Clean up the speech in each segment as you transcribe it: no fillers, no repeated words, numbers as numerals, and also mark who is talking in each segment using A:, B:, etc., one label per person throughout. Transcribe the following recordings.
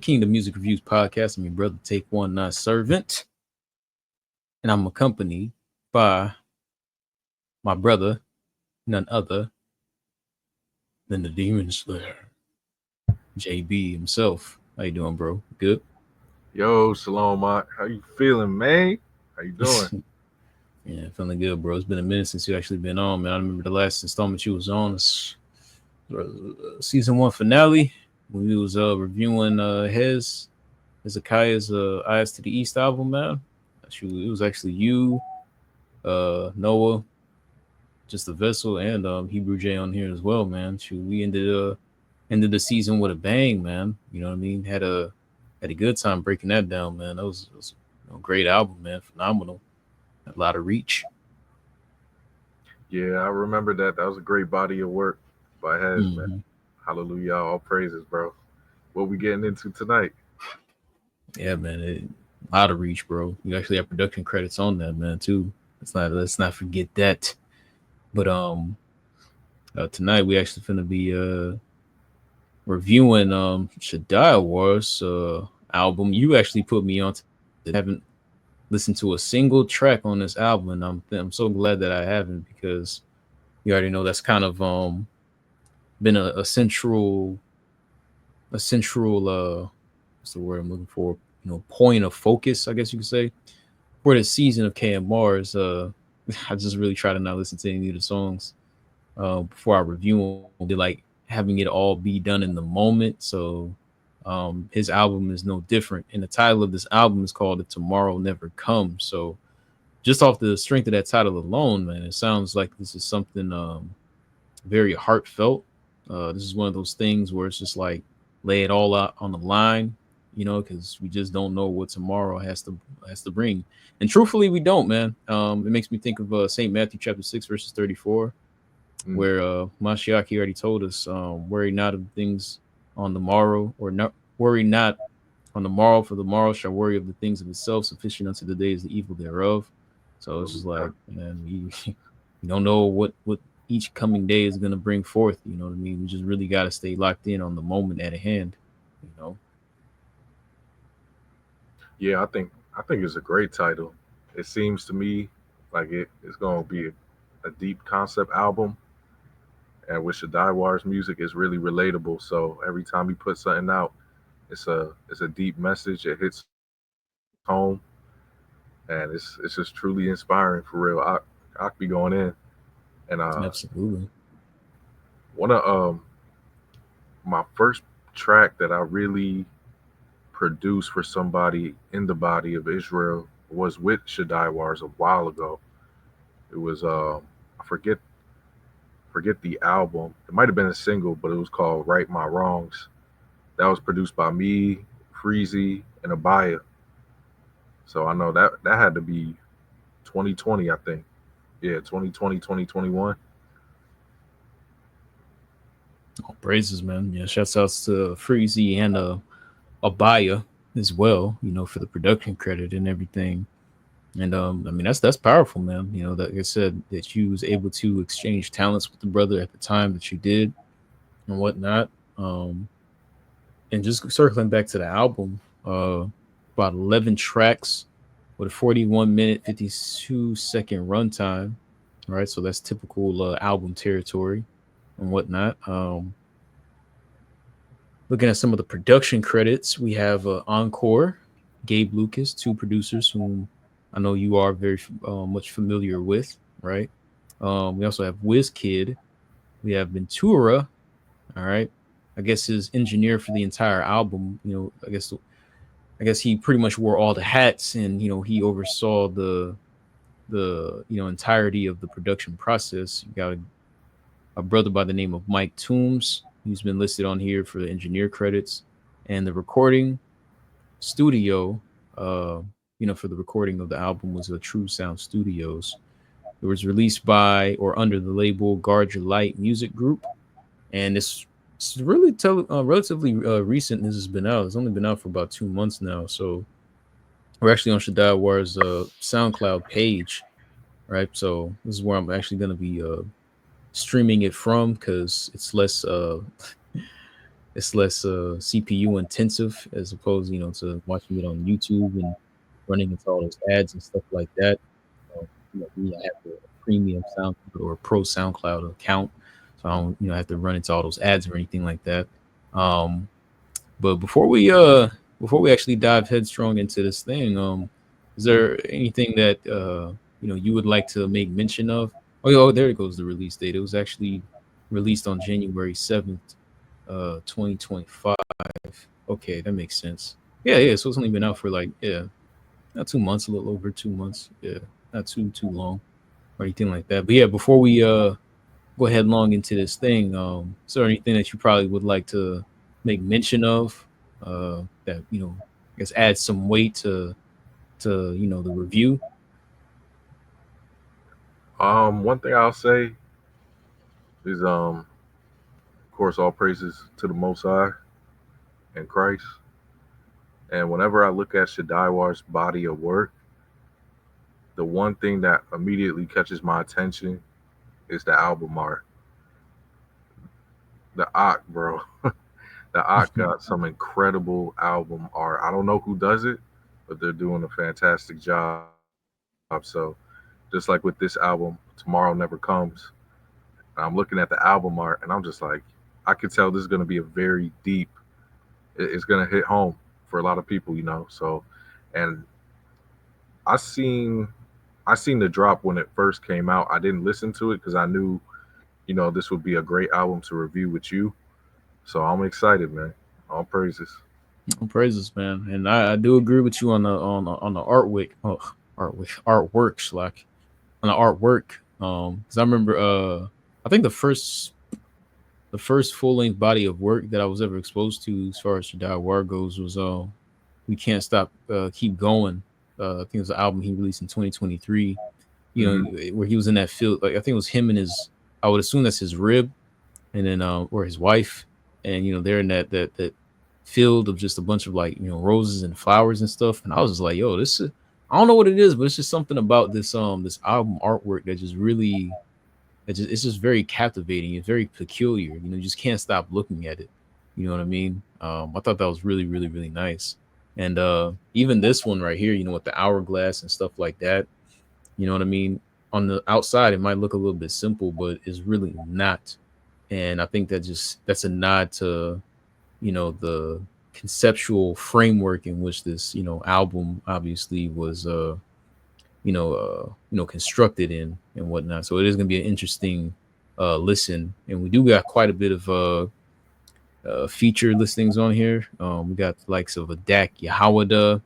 A: Kingdom Music Reviews podcast. I'm your brother, Take One, Not Servant. And I'm accompanied by my brother, none other than the Demon Slayer, JB himself. How you doing, bro? Good?
B: Yo, Shalom, Mark. How you feeling, man? How you doing?
A: Yeah, feeling good, bro. It's been a minute since you actually been on, man. I remember the last installment you was on was season 1 finale when we was reviewing Hezekiah's Eyes to the East album, man. It was actually you, Noah, just the vessel, and Hebrew J on here as well, man. Shoot, we ended the season with a bang, man. You know what I mean? Had a good time breaking that down, man. That was a great album, man. Phenomenal. A lot of reach.
B: Yeah, I remember that. That was a great body of work by Hez, man.
A: Mm-hmm.
B: Hallelujah, all praises, bro. What we getting into tonight?
A: Yeah, man. A lot of reach, bro. You actually have production credits on that, man, too. Let's not forget that. But tonight we actually finna be reviewing Shadayawar's album. You actually put me on to it. I haven't listened to a single track on this album, and I'm so glad that I haven't, because you already know that's kind of been a central what's the word I'm looking for? Point of focus, I guess you could say, for the season of KMR's. I just really try to not listen to any of the songs before I review them. They like having it all be done in the moment. So his album is no different, and the title of this album is called "If Tomorrow Never Comes." So just off the strength of that title alone, man, it sounds like this is something very heartfelt. This is one of those things where it's just like lay it all out on the line, because we just don't know what tomorrow has to bring. And truthfully, we don't, man. It makes me think of Saint Matthew chapter 6 verses 34,
B: Mm.
A: where Mashiach already told us, "Worry not of things on the morrow, or not worry not on the morrow, for the morrow shall worry of the things of itself. Sufficient unto the day is the evil thereof." So it's just like, man, we don't know what each coming day is gonna bring forth. You know what I mean? We just really got to stay locked in on the moment at hand. You know.
B: Yeah, I think it's a great title. It seems to me like it's gonna be a deep concept album, and with Shadaywar's music is really relatable. So every time he puts something out, it's a deep message. It hits home, and it's just truly inspiring for real. I could be going in, and
A: Absolutely.
B: one of my first track that I really produced for somebody in the body of Israel was with Shadayawars a while ago. It was I forget the album. It might have been a single, but it was called "Right My Wrongs." That was produced by me, Freezy, and Abaya. So I know that had to be 2020, I think. Yeah, 2020, 2021.
A: All praises, man. Yeah, shouts outs to Freezy and Abaya as well. For the production credit and everything. And I mean that's powerful, man. That, like I said, that you was able to exchange talents with the brother at the time that you did and whatnot. Um, and just circling back to the album, about 11 tracks with a 41-minute, 52-second runtime. All right, so that's typical album territory and whatnot. Looking at some of the production credits, we have Encore, Gabe Lucas, two producers whom I know you are very much familiar with, right? We also have WizKid. We have Ventura, all right. I guess his engineer for the entire album. I guess he pretty much wore all the hats, and he oversaw the entirety of the production process. You got a brother by the name of Mike Toombs, who's been listed on here for the engineer credits, and the recording studio. For the recording of the album was a True Sound Studios. It was released by or under the label Guard Your Light Music Group, and it's really relatively recent. This has been out. It's only been out for about 2 months now. So we're actually on Shadawar's SoundCloud page, right? So this is where I'm actually going to be streaming it from, because it's less it's less CPU intensive as opposed, to watching it on YouTube and running into all those ads and stuff like that. Me, I have a premium SoundCloud or a pro SoundCloud account, so I don't, have to run into all those ads or anything like that. Um, but before we actually dive headstrong into this thing, is there anything that you would like to make mention of? Oh, there it goes, the release date. It was actually released on January 7th, 2025. Okay, that makes sense. Yeah, yeah. So it's only been out for like, not 2 months, a little over 2 months. Yeah, not too long or anything like that. But yeah, before we go headlong into this thing, is there anything that you probably would like to make mention of, that I guess adds some weight to the review?
B: One thing I'll say is, of course, all praises to the Most High and Christ. And whenever I look at Shadaywar's body of work, the one thing that immediately catches my attention is the album art. The Ock, bro. The Ock got some incredible album art. I don't know who does it, but they're doing a fantastic job. So, just like with this album, Tomorrow Never Comes, I'm looking at the album art and I'm just like, I could tell this is going to be a very deep, it's going to hit home for a lot of people. So, and I seen I seen the drop when it first came out. I didn't listen to it because I knew, this would be a great album to review with you. So I'm excited, man. All praises.
A: Praises, man, and I do agree with you on the artwork, artworks, like on the artwork. Because I remember, I think the first full length body of work that I was ever exposed to, as far as Shadayawar goes, was "We Can't Stop, Keep Going." I think it was an album he released in 2023.
B: Hmm.
A: Where he was in that field. Like I think it was him and his. I would assume that's his rib, and then or his wife, and they're in that field of just a bunch of like roses and flowers and stuff. And I was just like, yo, this is. I don't know what it is, but it's just something about this album artwork that just really it's just very captivating. It's very peculiar. You just can't stop looking at it. You know what I mean? I thought that was really, really, really nice. And even this one right here, with the hourglass and stuff like that. You know what I mean? On the outside, it might look a little bit simple, but it's really not. And I think that's a nod to the conceptual framework in which this album obviously was constructed in and whatnot. So it is going to be an interesting listen, and we do got quite a bit of feature listings on here. We got the likes of a Dak Yahawada.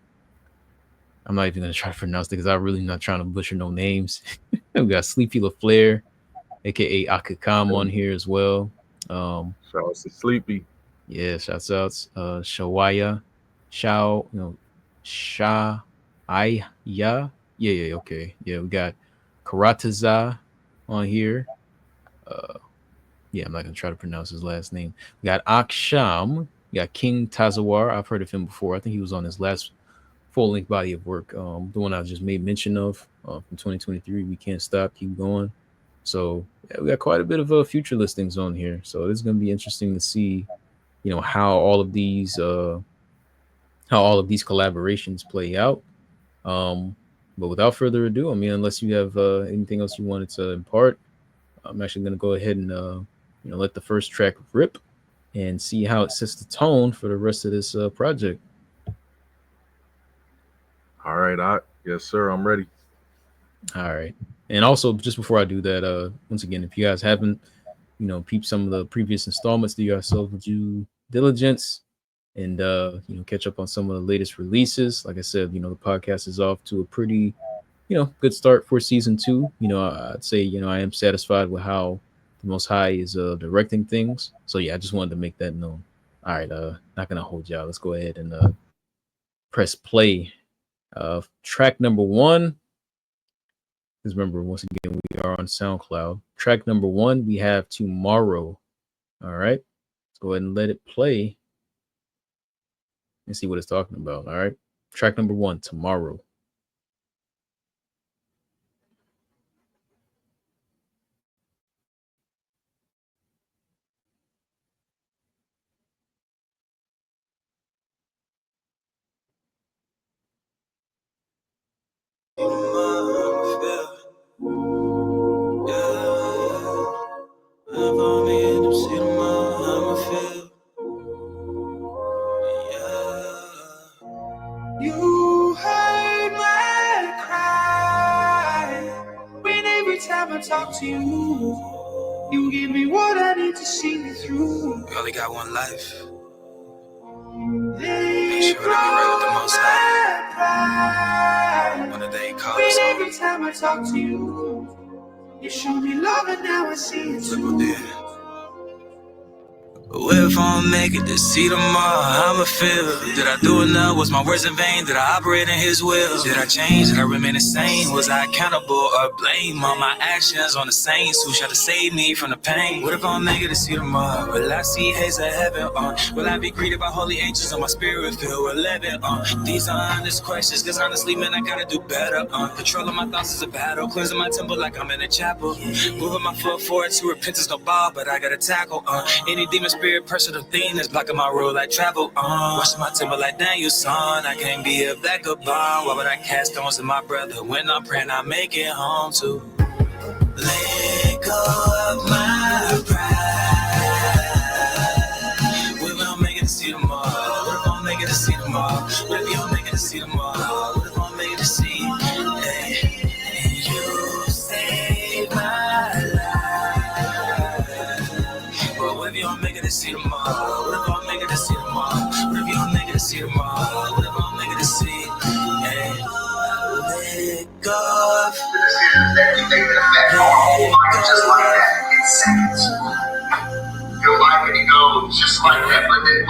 A: I'm not even going to try to pronounce it because I'm really not trying to butcher no names. We got Sleepy LaFleur, aka Akakam, on here as well. Um,
B: Shout out to Sleepy.
A: yeah, shouts outs. Shawaya, Shao, Sha, yeah, yeah, okay, yeah. We got Karataza on here. Uh, yeah, I'm not gonna try to pronounce his last name. We got Aksham. We got King Tazawar. I've heard of him before. I think he was on his last full length body of work. The one I just made mention of from 2023. We can't stop, keep going. So yeah, we got quite a bit of future listings on here. So it's gonna be interesting to see, how all of these collaborations play out. Um, but without further ado, I mean, unless you have anything else you wanted to impart, I'm actually gonna go ahead and let the first track rip and see how it sets the tone for the rest of this project.
B: All right, yes, sir. I'm ready.
A: All right. And also, just before I do that, once again, if you guys haven't, peeped some of the previous installments, do yourself due diligence and catch up on some of the latest releases. Like I said, the podcast is off to a pretty, good start for season two. I'd say, I am satisfied with how the Most High is directing things. So yeah, I just wanted to make that known. All right, not gonna hold y'all. Let's go ahead and press play. Track number one. Because remember, once again, we are on SoundCloud. Track number one, we have Tomorrow. All right. Let's go ahead and let it play and see what it's talking about. All right. Track number one, Tomorrow.
C: talk to you, you give me what I need to see me through.
D: We only got one life. Make sure that we right with the Most High. When the day comes,
C: every time I talk to you, you show me love and now I see it too.
D: If I don't make it to see tomorrow, I'ma feel. Did I do enough? Was my words in vain? Did I operate in His will? Did I change? Did I remain the same? Was I accountable or blame all my actions on the saints who tried to save me from the pain? What if I don't make it to see tomorrow? Will I see haze of heaven? Will I be greeted by holy angels and my spirit filled with living? These are honest questions, cause honestly, man, I gotta do better. Controlling my thoughts is a battle, cleansing my temple like I'm in a chapel. Moving my foot forward to repentance, no ball, but I gotta tackle. Any demon spirit, personal thing that's blocking my road like travel. Washing my temple like Daniel's son. I can't be a vagabond. Why would I cast stones at my brother when I'm praying I make it home to? Let go of my pride. What if I don't make it to see tomorrow? What if I don't make it to see tomorrow? What if you don't make it to see tomorrow? What if I don't make it to see? Hey, you saved my life. But what if you don't make it to see tomorrow? What if I don't make it to see tomorrow? What if you don't make it to see tomorrow? What if I don't make it to see? Hey, let go of
E: The decisions that you make that affect your whole life just like that in seconds. Your life can go just like that, but then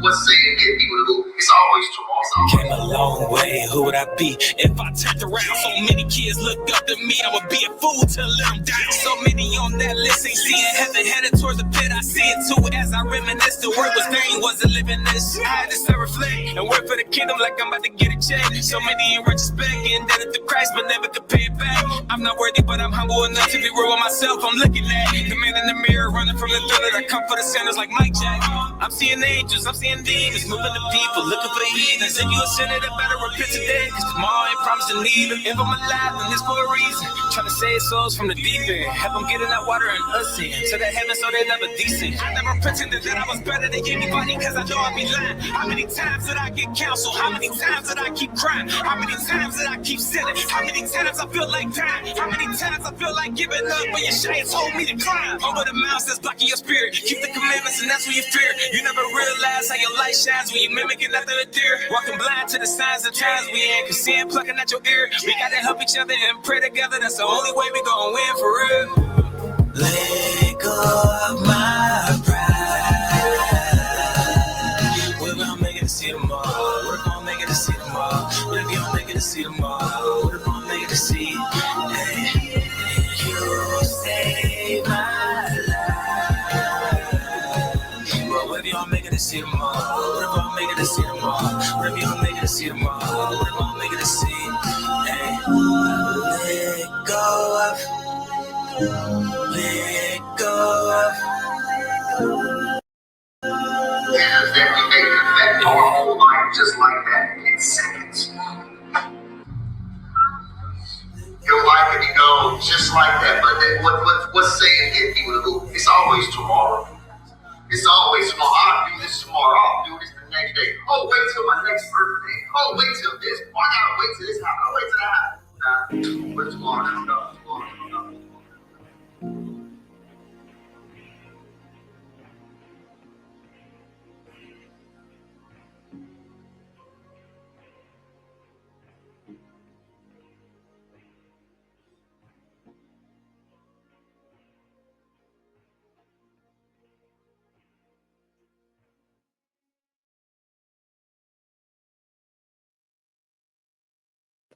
E: what's saying get people to do? It's always tomorrow.
D: Came a long way, who would I be if I turned around? So many kids look up to me, I would be a fool to let them down. So many on that list ain't seeing heaven, headed towards the pit. I see it too as I reminisce. The word was vain, wasn't living this. I had to start reflect and work for the kingdom like I'm about to get a check. So many in retrospect, indebted to Christ, but never could pay it back. I'm not worthy, but I'm humble enough to be real with myself. I'm looking at the man in the mirror, running from the thriller that come for the sinners like Mike Jack. I'm seeing angels, I'm seeing demons, moving the people, looking for the heathens. If you a sinner, that better repent today, cause tomorrow ain't promised to neither. If I'm alive, then it's for a reason. Trying to save souls from the deep end, help them get in that water and us in to the heaven so they never descend. I never pretended that I was better than anybody, cause I know I be lying. How many times did I get counsel? How many times did I keep crying? How many times did I keep sinning? How many times I feel like dying? How many times I feel like giving up, but your shade told me to climb over the mountains that's blocking your spirit. Keep the commandments and that's what you fear. You never realize how your light shines when you mimicking after a deer. Walking blind to the signs of times we in, cause sin plucking at your ear. We gotta help each other and pray together. That's the only way we gon' win for real. Let go of my pride. What if we don't make it to see tomorrow? What if I don't make it to see tomorrow? What if you don't make it to see tomorrow? What if I don't make it to see? Hey, you saved my life. But what if you don't make it to see tomorrow? What if I don't make it to see tomorrow? What if you don't make it to see tomorrow? What if I don't make it to see? Hey, let go of. Let go of.
E: Decisions that you make that affect your whole life just like that in seconds. Your life can go just like that, but then what's saying get people to do? It's always tomorrow. It's always tomorrow. I'll do this tomorrow. I'll do this the next day. Oh, wait till my next birthday. Oh, wait till this. Oh, I gotta wait till this happens. Oh, wait till that happens. But tomorrow never comes. Tomorrow never comes.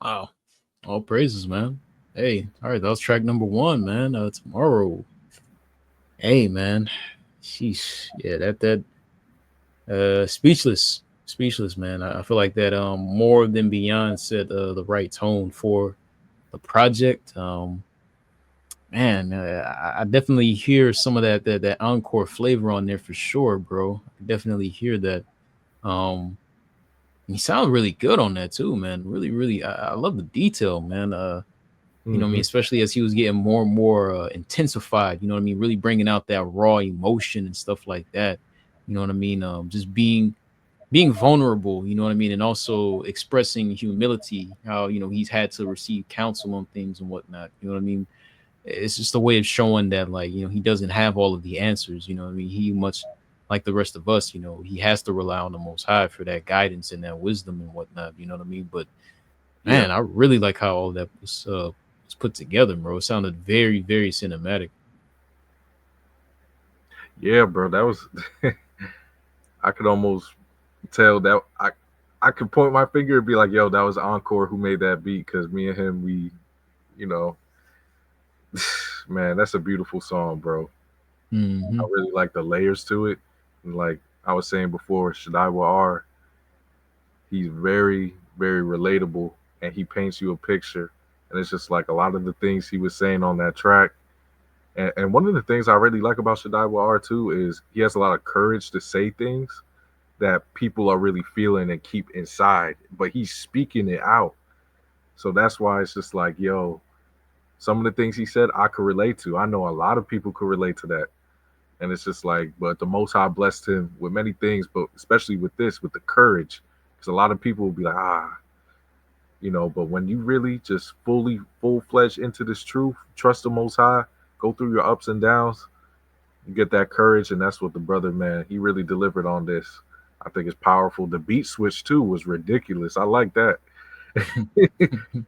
A: Wow. All praises, man. Hey, all right, that was track number one, man. Tomorrow. Hey, man. Sheesh. Yeah, speechless. Speechless, man. I feel like that more than beyond set the right tone for the project. Man, I definitely hear some of that encore flavor on there for sure, bro. I definitely hear that. Um, he sounds really good on that too, man. Really, really, I love the detail, man. You know what I mean? Especially as he was getting more and more intensified. You know what I mean? Really bringing out that raw emotion and stuff like that. You know what I mean? Just being vulnerable. You know what I mean? And also expressing humility. How he's had to receive counsel on things and whatnot. You know what I mean? it's just a way of showing that, like, he doesn't have all of the answers. I mean, he much like the rest of us, he has to rely on the Most High for that guidance and that wisdom and whatnot. You know what I mean? But
B: Yeah,
A: man, I really like how all that was put together, bro. It sounded very, very cinematic.
B: yeah, bro. That was I could almost tell that I could point my finger and be like, "Yo, that was Encore who made that beat." Because me and him, you know, man, that's a beautiful song, bro. I
A: Hmm.
B: really like the layers to it, and like I was saying before, Shadayawar, he's very, very relatable, and he paints you a picture, and it's just like a lot of the things he was saying on that track. And one of the things I really like about Shadayawar too is he has a lot of courage to say things that people are really feeling and keep inside, but he's speaking it out. So that's why it's just like, yo, some of the things he said I could relate to. I know a lot of people could relate to that. And it's just like, but the Most High blessed him with many things, but especially with this, with the courage. Because a lot of people will be like, but when you really just fully, full fledged into this truth, trust the Most High, go through your ups and downs, you get that courage. And that's what the brother, man, he really delivered on this. I think it's powerful. The beat switch, too, was ridiculous. I like that.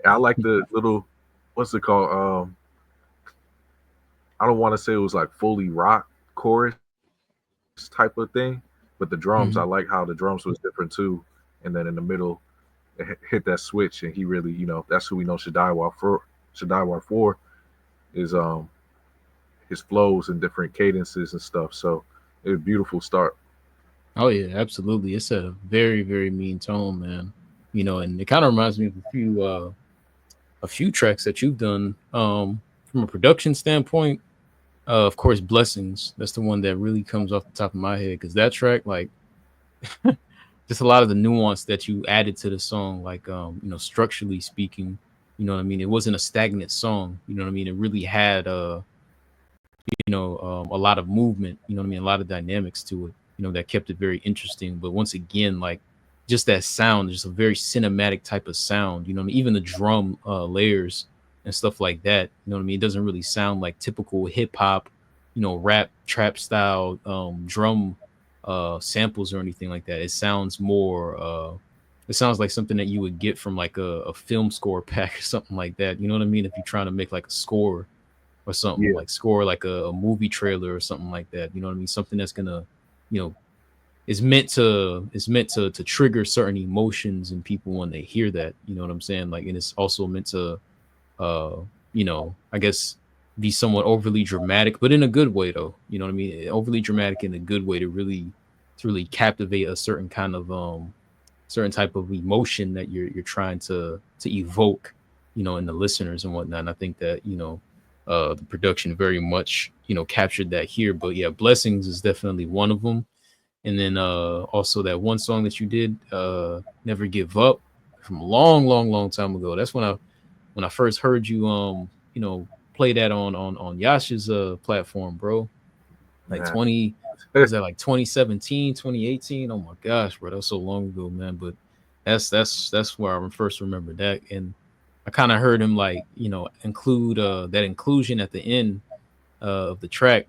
B: I like the little, what's it called? I don't want to say it was like fully rock chorus type of thing, but the drums, I like
A: Hmm.
B: how the drums was different too. And then in the middle, it hit that switch, and he really, that's who we know Shadaiwar for is his flows and different cadences and stuff. So it was a beautiful start.
A: Oh yeah, absolutely. It's a very, very mean tone, man. And it kind of reminds me of a few tracks that you've done. From a production standpoint, of course, Blessings. That's the one that really comes off the top of my head, because that track, like, just a lot of the nuance that you added to the song, like, structurally speaking, what I mean. It wasn't a stagnant song. You know what I mean. It really had a lot of movement. You know what I mean. A lot of dynamics to it. That kept it very interesting. But once again, like, just that sound, just a very cinematic type of sound. What I mean. Even the drum layers and stuff like that. You know what I mean. It doesn't really sound like typical hip hop, rap trap style drum samples or anything like that. It sounds more. It sounds like something that you would get from like a film score pack or something like that. You know what I mean? If you're trying to make like a score or something,
B: Yeah,
A: like score like a movie trailer or something like that. You know what I mean? Something that's gonna, you know, is meant to trigger certain emotions in people when they hear that. You know what I'm saying? Like, and it's also meant to, uh, I guess, be somewhat overly dramatic, but in a good way though. You know what I mean? Overly dramatic in a good way to really captivate a certain type of emotion that you're trying to evoke, in the listeners and whatnot. And I think that the production very much captured that here. But yeah, Blessings is definitely one of them. And then also that one song that you did, Never Give Up, from a long, long, long time ago. That's when I first heard you play that on Yasha's platform, bro. Like
B: man.
A: 20, was that like 2017, 2018? Oh my gosh, bro, that was so long ago, man. But that's where I first remember that. And I kind of heard him, like, include that inclusion at the end of the track,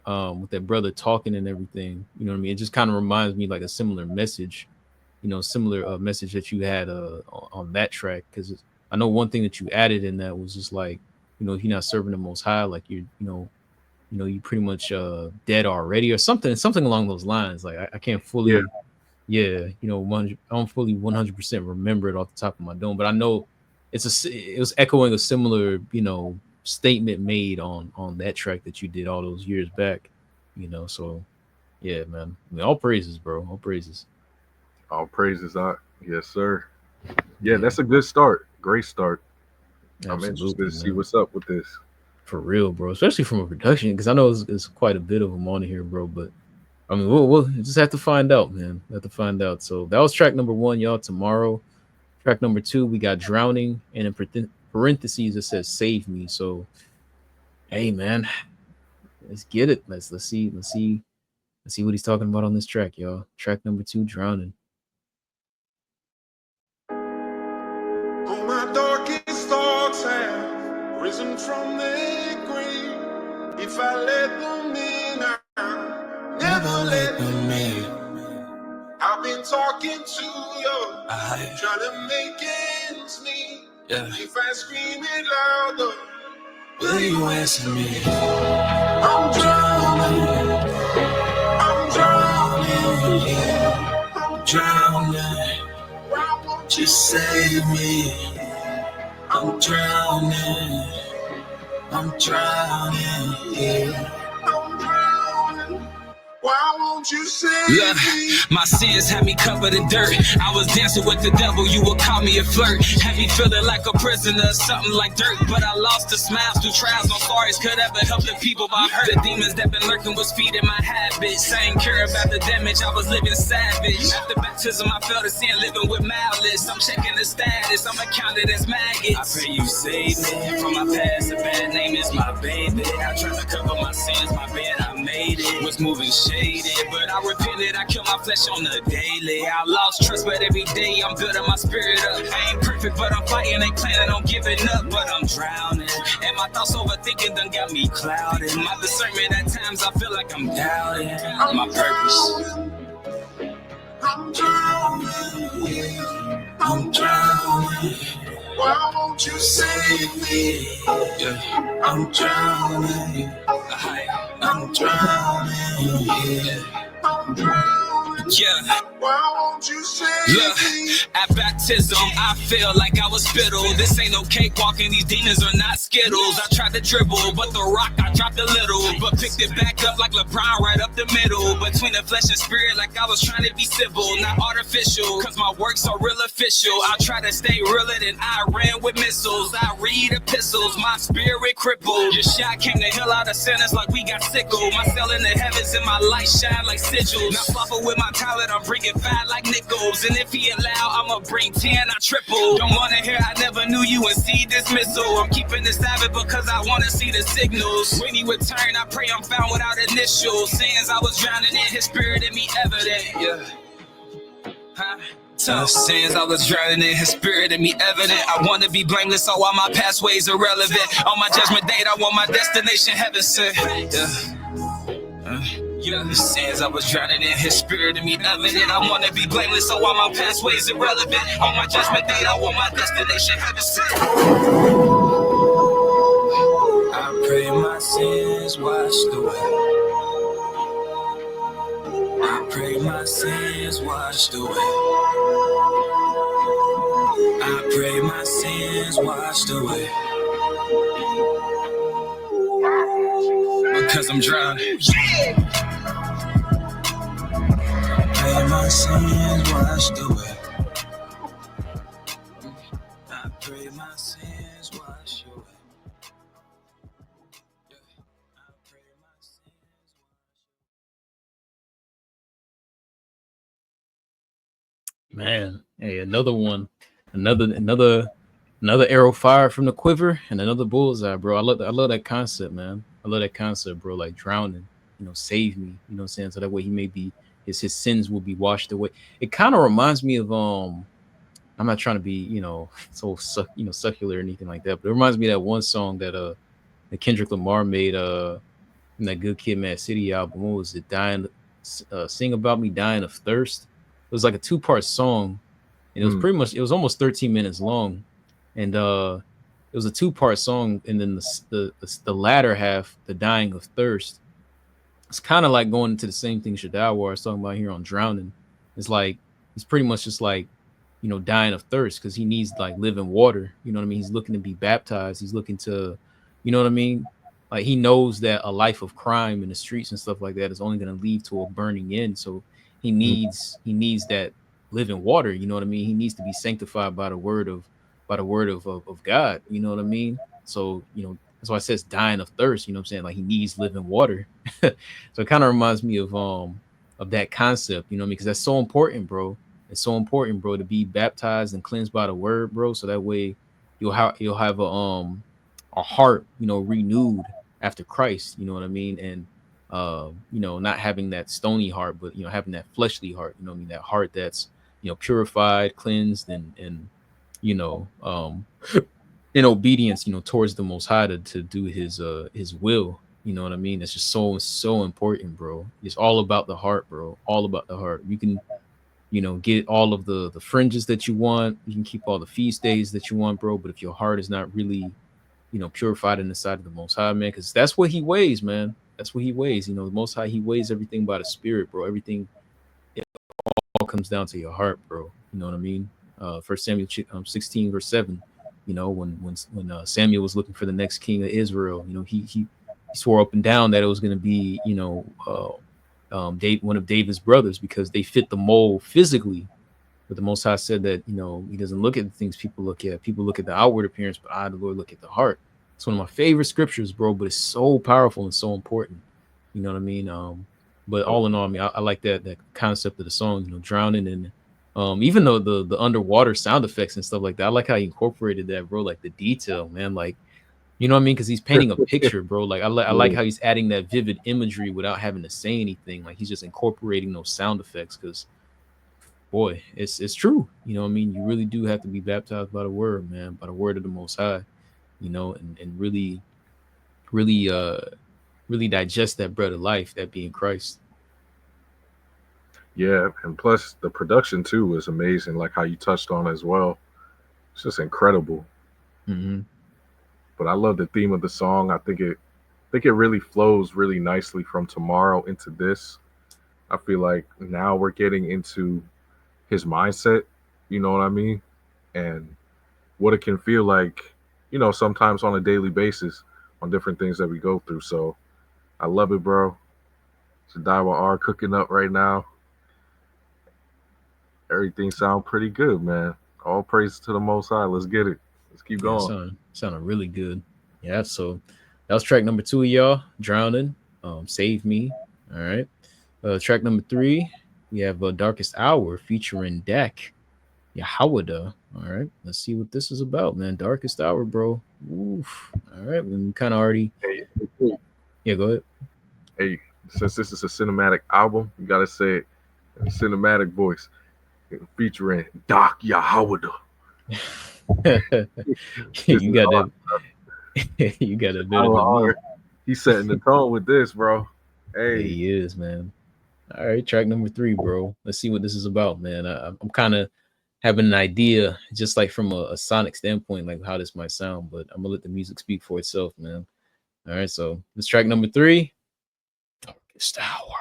A: with that brother talking and everything. You know what I mean? It just kind of reminds me like a similar message, similar message that you had on that track. Because I know one thing that you added in that was just like, if you're not serving the Most High, like, you pretty much dead already, or something along those lines. Like, I can't
B: Yeah,
A: fully, yeah, I don't fully 100% remember it off the top of my dome, but I know it was echoing a similar statement made on that track that you did all those years back. So yeah, man. I mean, all praises, bro. All praises.
B: all praises out. Yes, sir. Yeah,
A: Yeah,
B: that's a good start. Great start. I'm interested
A: absolutely,
B: to see
A: man.
B: what's up with this.
A: For real, bro. Especially from a production, because I know it's quite a bit of them on here, bro. But I mean, we'll just have to find out, man. Have to find out. So that was track number one, y'all. Tomorrow, track number two, we got Drowning, and in parentheses it says Save Me. So hey, man, let's get it. Let's see what he's talking about on this track, y'all. Track number two, Drowning.
C: Oh, my darkest thoughts have risen from the grave. If I let them in, I'll never let them in. I've been talking to you, trying to make ends meet. If I scream it louder, will you answer me? I'm drowning, I'm drowning, yeah. I'm drowning. Why won't you save me? I'm drowning, I'm drowning, yeah. I'm drowning. Why won't you save me?
D: My sins had me covered in dirt. I was dancing with the devil, you would call me a flirt. Had me feeling like a prisoner, something like dirt. But I lost the smiles through trials, no stories could ever help the people I hurt. The demons that been lurking was feeding my habits. I ain't care about the damage, I was living savage. After baptism, I felt the sin living with malice. I'm checking the status, I'm accounted as maggots. I pray you save me from my past, a bad name is my baby. I tried to cover my sins, my bed, I made it. Was moving shaded, but I repented, I killed my flesh on the daily. I lost trust, but every day I'm building my spirit up. I ain't perfect, but I'm fighting, ain't planning on giving up. But I'm drowning, and my thoughts overthinking done got me clouded. My discernment at times I feel like I'm doubting my purpose.
C: I'm drowning, yeah. I'm drowning. Why won't you save me? Yeah. I'm drowning, I'm drowning, yeah. I'm drowning.
D: Yeah.
C: Why won't you save me?
D: At baptism, I feel like I was spittled. This ain't no cakewalk and these demons are not Skittles. I tried to dribble, but the rock I dropped a little. But picked it back up like LeBron right up the middle. Between the flesh and spirit like I was trying to be civil, not artificial. Cause my works are real official. I try to stay realer than I ran with missiles. I read epistles, my spirit crippled. Your shot came to heal out of sinners like we got sickle. My cell in the heavens and my light shine like sigils. Not fluffer with my talent, I'm bringing five like nickels. And if he allow, I'ma bring 10, I triple. Don't wanna hear I never knew you and see dismissal. I'm keeping it savage because I wanna see the signals. When he return, I pray I'm found without initials. Sins I was drowning in, his spirit in me evident. Sins I was drowning in, his spirit in me evident. I want to be blameless, so all my past ways irrelevant. On my judgment date, I want my destination heaven sent. The sins I was drowning in, his spirit in me evident. I want to be blameless, so all my past ways irrelevant. On my judgment date, I want my destination heaven sent. I pray my sins washed away. I pray my sins washed away. I pray my sins washed away. Because I'm drowning. I pray my sins washed away. I pray my sins washed away. I pray my sins washed away.
A: Man, hey, another one, another arrow fired from the quiver, and another bullseye, bro. I love that concept, man. I love that concept, bro. Like drowning, save me. You know what I'm saying? So that way he may be his sins will be washed away. It kind of reminds me of I'm not trying to be so succulent or anything like that, but it reminds me of that one song that Kendrick Lamar made in that Good Kid, Mad City album. What was it? Sing About Me Dying of Thirst. It was like a 2-part song, and it was it was almost 13 minutes long, and it was a 2-part song, and then the latter half, the Dying of Thirst, it's kind of like going into the same thing Shadayawar is talking about here on Drowning. It's like he's pretty much just like dying of thirst because he needs like living water. You know what I mean? He's looking to be baptized. He's looking to, you know what I mean? Like he knows that a life of crime in the streets and stuff like that is only going to lead to a burning end. So he needs that living water. You know what I mean? He needs to be sanctified by the word of God. You know what I mean? So that's why it says dying of thirst. You know what I'm saying? Like he needs living water. So it kind of reminds me of that concept. You know what I mean? Because that's so important, bro. It's so important, bro, to be baptized and cleansed by the word, bro. So that way you'll have a heart, renewed after Christ. You know what I mean? And not having that stony heart, but having that fleshly heart. You know what I mean? That heart that's purified, cleansed, and in obedience, towards the Most High to do his will. You know what I mean? It's just so important, bro. It's all about the heart, bro. All about the heart. You can, get all of the fringes that you want. You can keep all the feast days that you want, bro. But if your heart is not really, purified in the sight of the Most High, man, because that's what He weighs, man. That's what He weighs. The Most High, He weighs everything by the Spirit, bro. Everything, it all comes down to your heart, bro. You know what I mean? First Samuel 16 verse 7. When Samuel was looking for the next king of Israel, he swore up and down that it was going to be, one of David's brothers because they fit the mold physically. But the Most High said that, He doesn't look at the things people look at. People look at the outward appearance, but I, the Lord, look at the heart. It's one of my favorite scriptures, bro, but it's so powerful and so important. You know what I mean? But all in all, I mean, I like that concept of the song, drowning and even though the underwater sound effects and stuff like that. I like how he incorporated that, bro, like the detail, man. Like, you know what I mean? Because he's painting a picture, bro. Like I like how he's adding that vivid imagery without having to say anything. Like he's just incorporating those sound effects because, boy, it's true. You know what I mean? You really do have to be baptized by the word, man, by the word of the Most High, and really, really, really digest that bread of life, that being Christ.
B: Yeah, and plus the production too is amazing, like how you touched on as well. It's just incredible.
A: Mm-hmm.
B: But I love the theme of the song. I think it really flows really nicely from tomorrow into this. I feel like now we're getting into his mindset, you know what I mean? And what it can feel like, sometimes on a daily basis on different things that we go through. So I love it, bro. Shadayawar R cooking up right now. Everything sound pretty good, man. All praise to the Most High. Let's get it. Let's keep going.
A: Yeah, sounded really good. Yeah, so that was track number 2, y'all. Drowning, Save Me. All right. Track number 3, we have Darkest Hour featuring Dak Yahawada. All right, let's see what this is about, man. Darkest Hour, bro. Oof. All right, we kind of already.
B: Hey,
A: Yeah, go ahead.
B: hey, since this is a cinematic album, you gotta say it in a cinematic voice, featuring Doc Yahawada.
A: You got that. You got a bit of me.
B: He's setting the tone with this, bro. Hey,
A: Yeah, he is, man. All right, track number 3, bro. Let's see what this is about, man. I'm kind of having an idea, just like from a sonic standpoint, like how this might sound, but I'm gonna let the music speak for itself, man. All right, so this track number 3, Darkest Hour.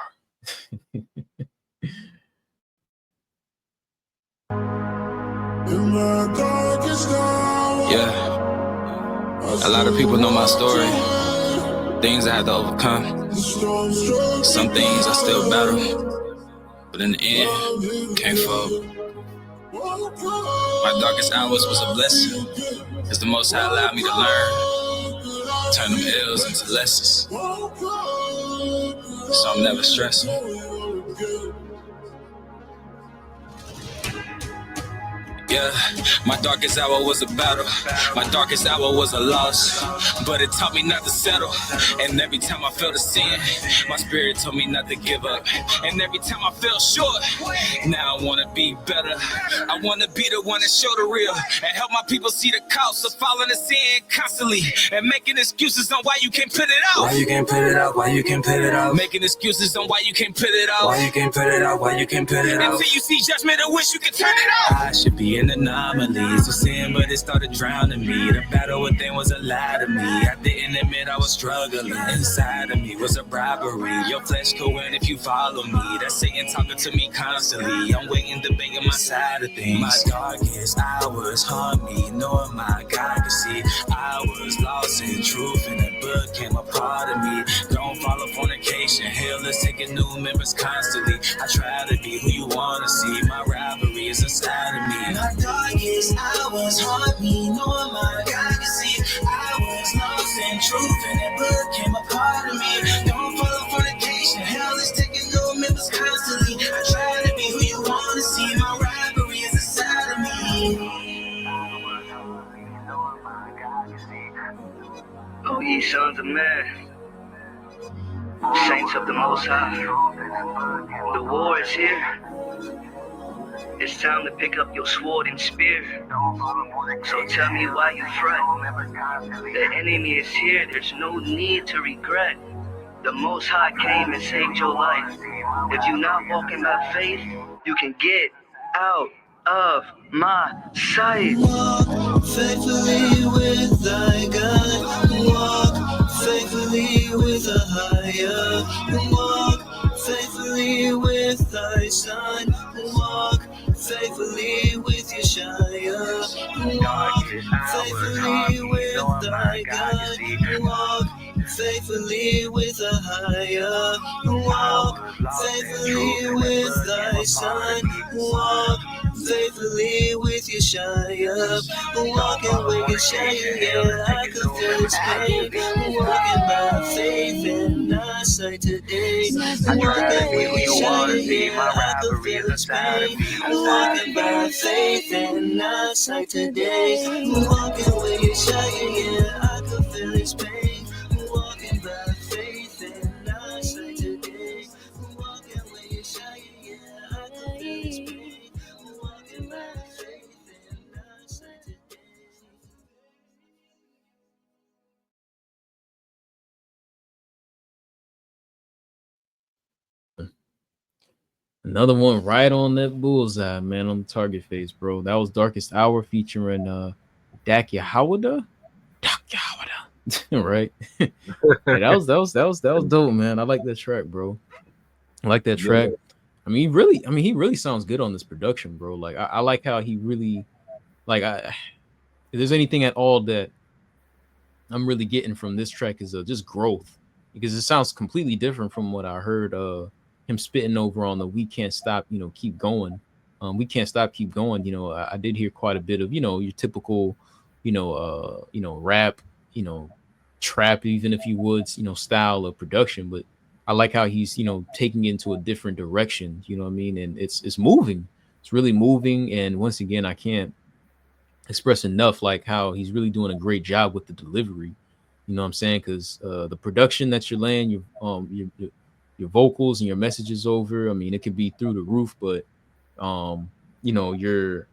D: Yeah, a lot of people know my story, things I had to overcome. Some things I still battle, but in the end, can't fall. My darkest hours was a blessing, as the Most High allowed me to learn, turn them ills into lessons. So I'm never stressing. Yeah, my darkest hour was a battle. My darkest hour was a loss. But it taught me not to settle. And every time I felt a sin, my spirit told me not to give up. And every time I fell short, now I wanna be better. I wanna be the one that show the real and help my people see the cost of following the sin constantly and making excuses on why you can't put it out.
F: Why you can't put it out? Why you can't put it out?
D: Making excuses on why you can't put it out.
F: Why you can't put it out? Why you can't put it out?
D: Until you see judgment and wish you could turn it out.
F: I should be an anomaly, so sin, but it started drowning me. The battle within was a lie to me. I didn't admit I was struggling. Inside of me was a bribery. Your flesh could win if you follow me. That's Satan talking to me constantly. I'm waiting, debating my side of things. My darkest hours haunt me, knowing my God can see. I was lost in truth, and the book came a part of me. Don't follow fornication. Hell is taking new members constantly. I try to be who you want to see. My rivalry is inside of me.
C: My darkest hours haunt me, knowing my God can see. I was lost in truth, and that book came a part of me. Don't follow fornication. Hell is taking new members constantly. I try to be who you want to see. My rivalry is inside of me.
G: Oh, ye sons of men, saints of the Most High, the war is here.
F: It's time to pick up your sword and spear. So tell me why you fret. The enemy is here, there's no need to regret. The Most High came and saved your life. If you're not walking by faith, you can get out of my sight. Walk faithfully with thy God. Walk faithfully with a higher. Walk faithfully with thy Son. Walk faithfully with Yeshua. Walk faithfully with thy God. Walk faithfully with a higher. Walk faithfully with thy Son. Walk faithfully with Yeshua. Walking with Yeshua, yeah, I can feel his pain. Walking by faith and not sight today. Walking with Yeshua, yeah, I can feel his pain. Walking by faith and not sight today. Walking with Yeshua, yeah, I can feel his pain. Walking by faith and not sight today. Walking with Yeshua, yeah, I can feel his pain. Walking by faith and not sight today.
A: Another one right on that bullseye, man, on the target face, bro. That was Darkest Hour featuring Dak Yahawada. Dak Yahawada. Right? Hey, that was dope, man. I like that track, bro. I like that
B: Yeah,
A: track. He really sounds good on this production, bro. Like I like how he really like if there's anything at all that I'm really getting from this track is just growth because it sounds completely different from what I heard him spitting over on the "We Can't Stop," keep going. We can't stop, keep going. I did hear quite a bit of your typical, rap, you know, trap, even if you would, style of production. But I like how he's taking it into a different direction. You know what I mean? And it's moving. It's really moving. And once again, I can't express enough like how he's really doing a great job with the delivery. You know what I'm saying? Because the production that you're laying your vocals and your messages over, I mean, it could be through the roof, but um, you know, your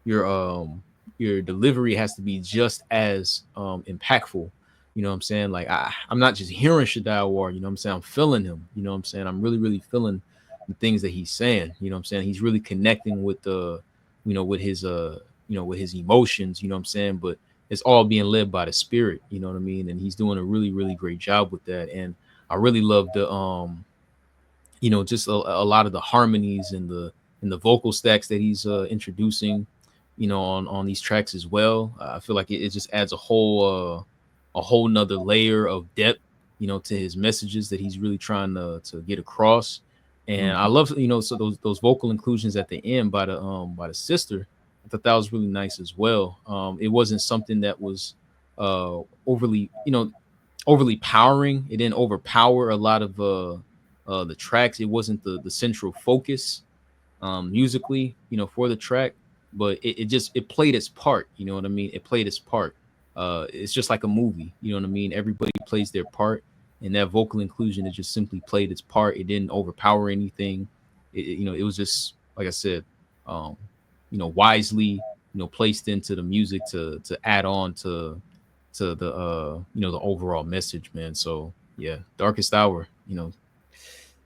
A: your delivery has to be just as impactful. You know what I'm saying? Like I'm not just hearing Shadayawar, you know what I'm saying? I'm feeling him. You know what I'm saying? I'm really, really feeling the things that he's saying. You know what I'm saying? He's really connecting with with his with his emotions, you know what I'm saying? But it's all being led by the spirit, you know what I mean? And he's doing a really, really great job with that. And I really love the just a lot of the harmonies and the vocal stacks that he's introducing, on these tracks as well. I feel like it just adds a whole nother layer of depth, to his messages that he's really trying to get across. And I
B: mhm.
A: love, so those vocal inclusions at the end by the sister. I thought that was really nice as well. It wasn't something that was overly, overly powering. It didn't overpower a lot of the tracks. It wasn't the central focus musically, for the track, but it just it played its part. You know what I mean? It played its part. It's just like a movie. You know what I mean? Everybody plays their part, and that vocal inclusion it just simply played its part. It didn't overpower anything. It was just like I said, um, wisely, placed into the music to add on to the the overall message, man. So yeah, Darkest Hour,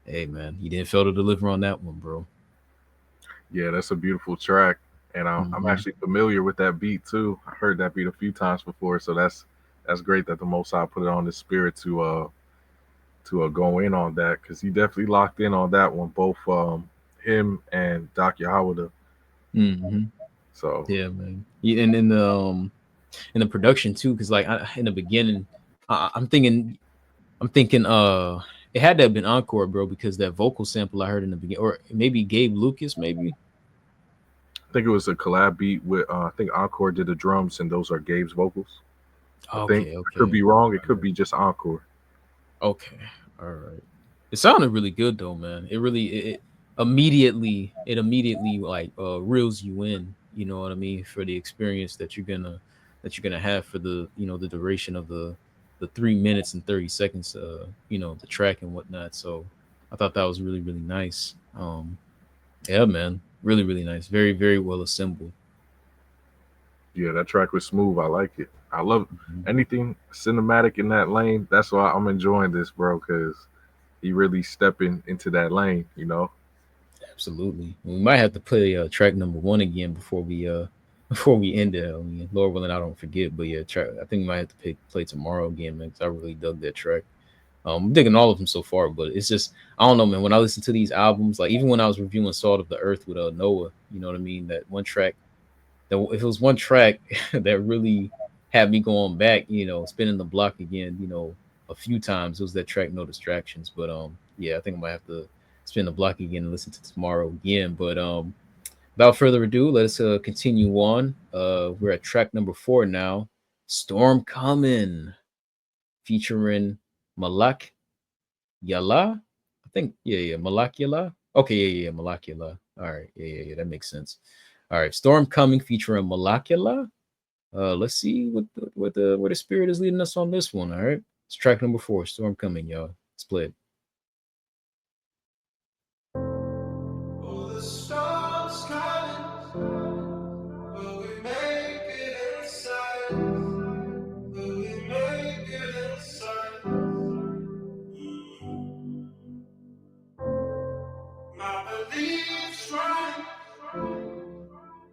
A: hey man, you didn't fail to deliver on that one, bro.
B: Yeah, that's a beautiful track, and I'm
A: Hmm.
B: actually familiar with that beat too. I heard that beat a few times before, so that's great that the Most High put it on his spirit to go in on that because he definitely locked in on that one, both him and Doc Yahawada.
A: Hmm.
B: So
A: Yeah, man. Yeah, and in the production too, because like in the beginning, I'm thinking, it had to have been Encore, bro, because that vocal sample I heard in the beginning, or maybe Gabe Lucas, maybe.
B: I think it was a collab beat with I think Encore did the drums, and those are Gabe's vocals. I think
A: Okay,
B: I could
A: okay,
B: be wrong. It
A: all
B: could
A: right,
B: be just Encore.
A: okay, all right. It sounded really good though, man. It really it immediately like reels you in. You know what I mean, for the experience that you're gonna have for the duration of the 3 minutes and 30 seconds. The track and whatnot. So I thought that was really really nice. Yeah, man. Really, really nice. Very, very well assembled.
B: Yeah, that track was smooth. I like it. I love
A: Mhm.
B: anything cinematic in that lane. That's why I'm enjoying this, bro, because he really stepping into that lane, you know?
A: Absolutely. We might have to play track number one again before we before we end it. I mean, Lord willing, I don't forget. But yeah, track. I think we might have to play tomorrow again, man. Because I really dug that track. I'm digging all of them so far, but it's just I don't know, man. When I listen to these albums, like even when I was reviewing Salt of the Earth with Noah, you know what I mean? That one track, that if it was one track that really had me going back, spinning the block again, a few times, it was that track No Distractions. But yeah, I think I might have to spin the block again and listen to tomorrow again. But without further ado, let's continue on. We're at track number 4 now. Storm Coming, featuring Malak Yala. I think, yeah, Malak Yala. Okay, yeah, Malak Yala. All right, yeah, that makes sense. All right, Storm Coming featuring Malak Yala. Let's see where the spirit is leading us on this one. All right, it's track number 4, Storm Coming, y'all. Let's play it.
C: Oh, the storm's coming. Will we make it inside? Will we make it inside? My belief's running.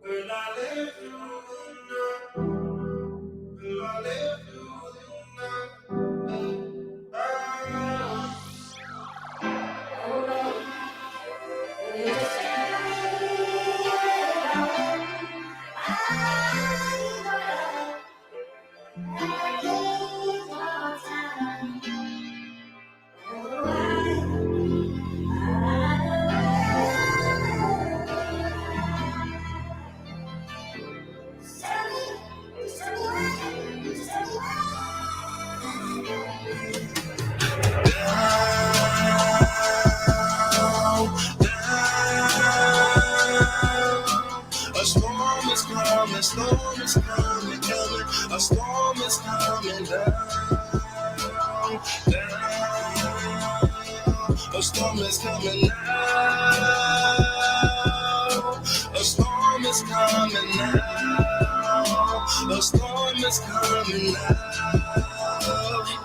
C: Will I live through the night? Will I live through the night?
F: A storm is coming, storm is coming, coming. A storm is coming down, down. A storm is coming now. A storm is coming now. A storm is coming now.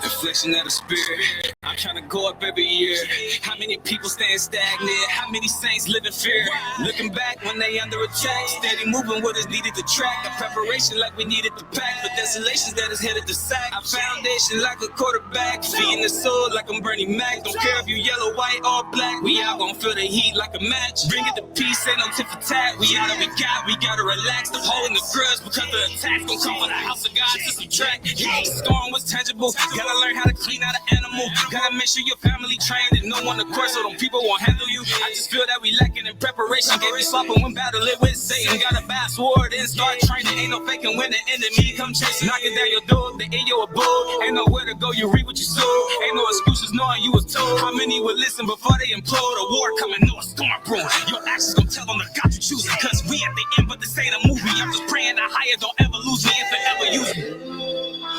F: Inflection of the spirit. I'm trying to go up every year. How many people staying stagnant? How many saints live in fear? Looking back when they under attack, steady moving what is needed to track. A preparation like we needed to pack, but desolations that is headed to sack. Our foundation like a quarterback, feeding the soul like I'm Bernie Mac. Don't care if you yellow, white, or black. We all gon' feel the heat like a match. Bring it to peace, ain't no tip for tat. We all that we gotta relax. Stop holding the grudge because the attacks gon' come for the house of God to subtract. Yeah, the storm was tangible. Gotta learn how to clean out an animal. Gotta make sure your family trained and no one of course so them people won't handle you. I just feel that we lacking in preparation. Gave me slopping when battle it with Satan. Got a bass sword and start training. Ain't no faking when the enemy come chasing. Knocking down your door, the in your abode. Ain't nowhere to go, you reap what you sow. Ain't no excuses knowing you was told. How many would listen before they implode? A war coming, no a storm brewing. Your actions gon' tell them the God you choose. Cause we at the end, but this ain't a movie. I'm just praying the higher don't ever lose me if they ever use me.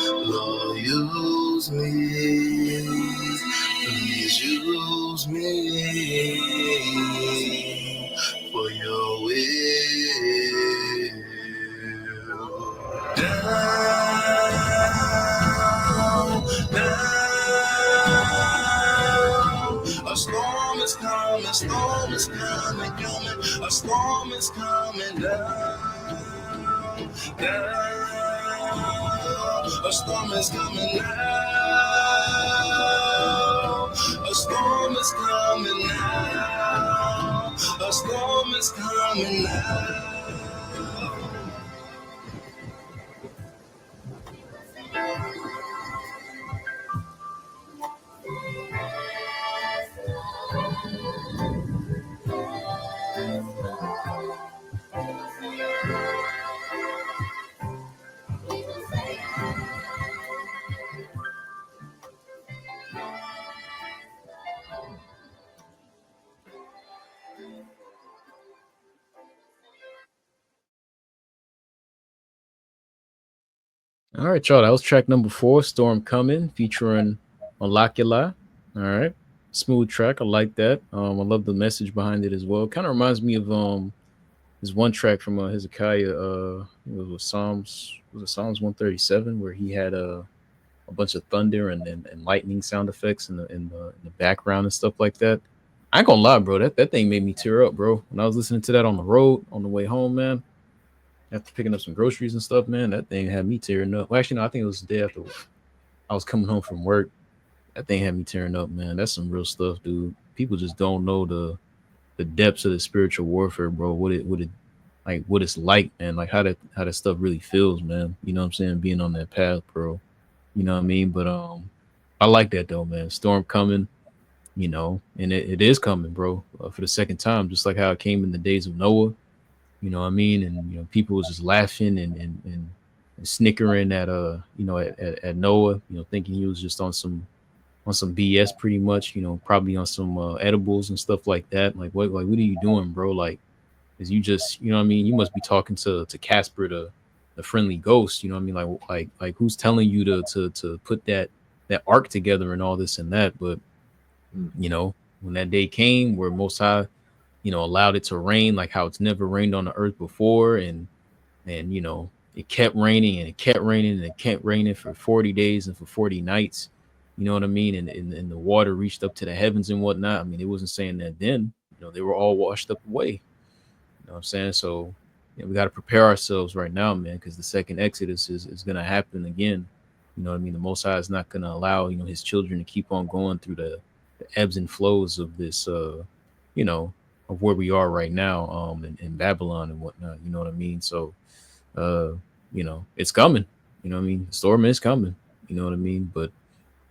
F: Lord, use me. Please use me for your will. Down, down. A storm is coming, storm is coming, coming. A storm is coming down, down. A storm is coming now. A storm is coming now. A storm is coming now.
A: All right, y'all. That was track number 4, Storm Coming, featuring Malakula. All right. Smooth track. I like that. I love the message behind it as well. Kind of reminds me of this one track from Hezekiah. It was Psalms. Was it Psalms 137 where he had a bunch of thunder and lightning sound effects in the background and stuff like that. I ain't gonna lie, bro. That thing made me tear up, bro. When I was listening to that on the road on the way home, man, after picking up some groceries and stuff, man, that thing had me tearing up. Well, actually, no, I think it was the day after I was coming home from work. That thing had me tearing up, man. That's some real stuff, dude. People just don't know the depths of the spiritual warfare, bro. What it like what it's like, man. Like how that stuff really feels, man. You know what I'm saying? Being on that path, bro. You know what I mean? But I like that though, man. Storm coming, you know, and it is coming, bro, for the second time, just like how it came in the days of Noah. You know what I mean? And you know, people was just laughing and snickering at at Noah, you know, thinking he was just on some BS pretty much, you know, probably on some edibles and stuff like that. Like what are you doing, bro? Like, is you just, you know what I mean? You must be talking to Casper, the friendly ghost, you know what I mean? Like who's telling you to put that arc together and all this and that? But you know, when that day came where Most High, you know, allowed it to rain like how it's never rained on the earth before, and you know, it kept raining and it kept raining and it kept raining for 40 days and for 40 nights. You know what I mean? And the water reached up to the heavens and whatnot. I mean, it wasn't saying that then. You know, they were all washed up away. You know what I'm saying? So you know, we got to prepare ourselves right now, man, because the second Exodus is going to happen again. You know what I mean? The Most High is not going to allow, you know, his children to keep on going through the ebbs and flows of this, you know, of where we are right now, in Babylon and whatnot. You know what I mean? So, uh, you know, it's coming. You know what I mean? The storm is coming. You know what I mean? But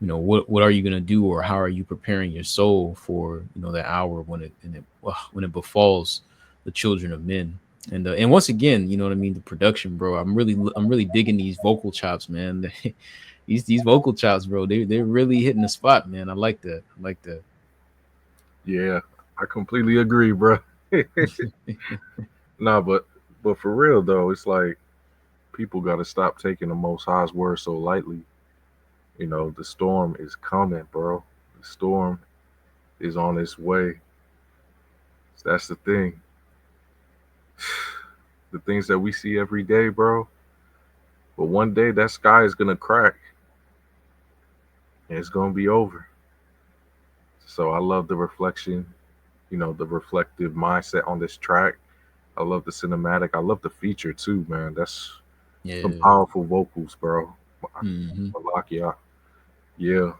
A: you know, what are you gonna do, or how are you preparing your soul for, you know, that hour when it befalls the children of men? And once again, you know what I mean, the production, bro. I'm really digging these vocal chops, man. These vocal chops, bro. They're really hitting the spot, man. I like that. I like that.
B: Yeah, I completely agree, bro. Nah, but for real though, it's like people got to stop taking the Most High's word so lightly. You know, the storm is coming, bro. The storm is on its way. That's the thing. The things that we see every day, bro. But one day that sky is gonna crack and it's gonna be over. So I love the reflection, you know, the reflective mindset on this track. I love the cinematic. I love the feature too, man. That's some
A: Yeah.
B: powerful vocals, bro.
A: Hmm.
B: Malakia. Yeah,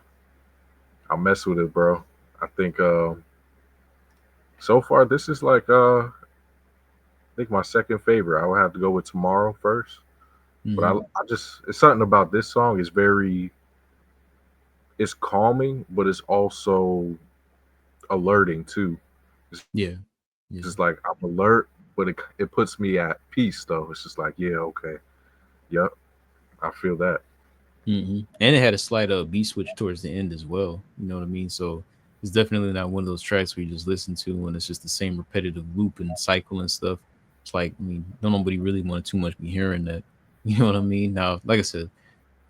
B: I mess with it, bro. I think so far this is like I think my second favorite. I would have to go with Tomorrow first. But
A: Hmm.
B: I just it's something about this song is very it's calming, but it's also alerting too. It's
A: Yeah. Yeah.
B: just like I'm alert, but it puts me at peace though. It's just like, yeah, okay. Yep, I feel that.
A: And it had a slight beat switch towards the end as well. You know what I mean? So it's definitely not one of those tracks where you just listen to and it's just the same repetitive loop and cycle and stuff. It's like, I mean, don't nobody really want to too much be hearing that. You know what I mean? Now, like I said,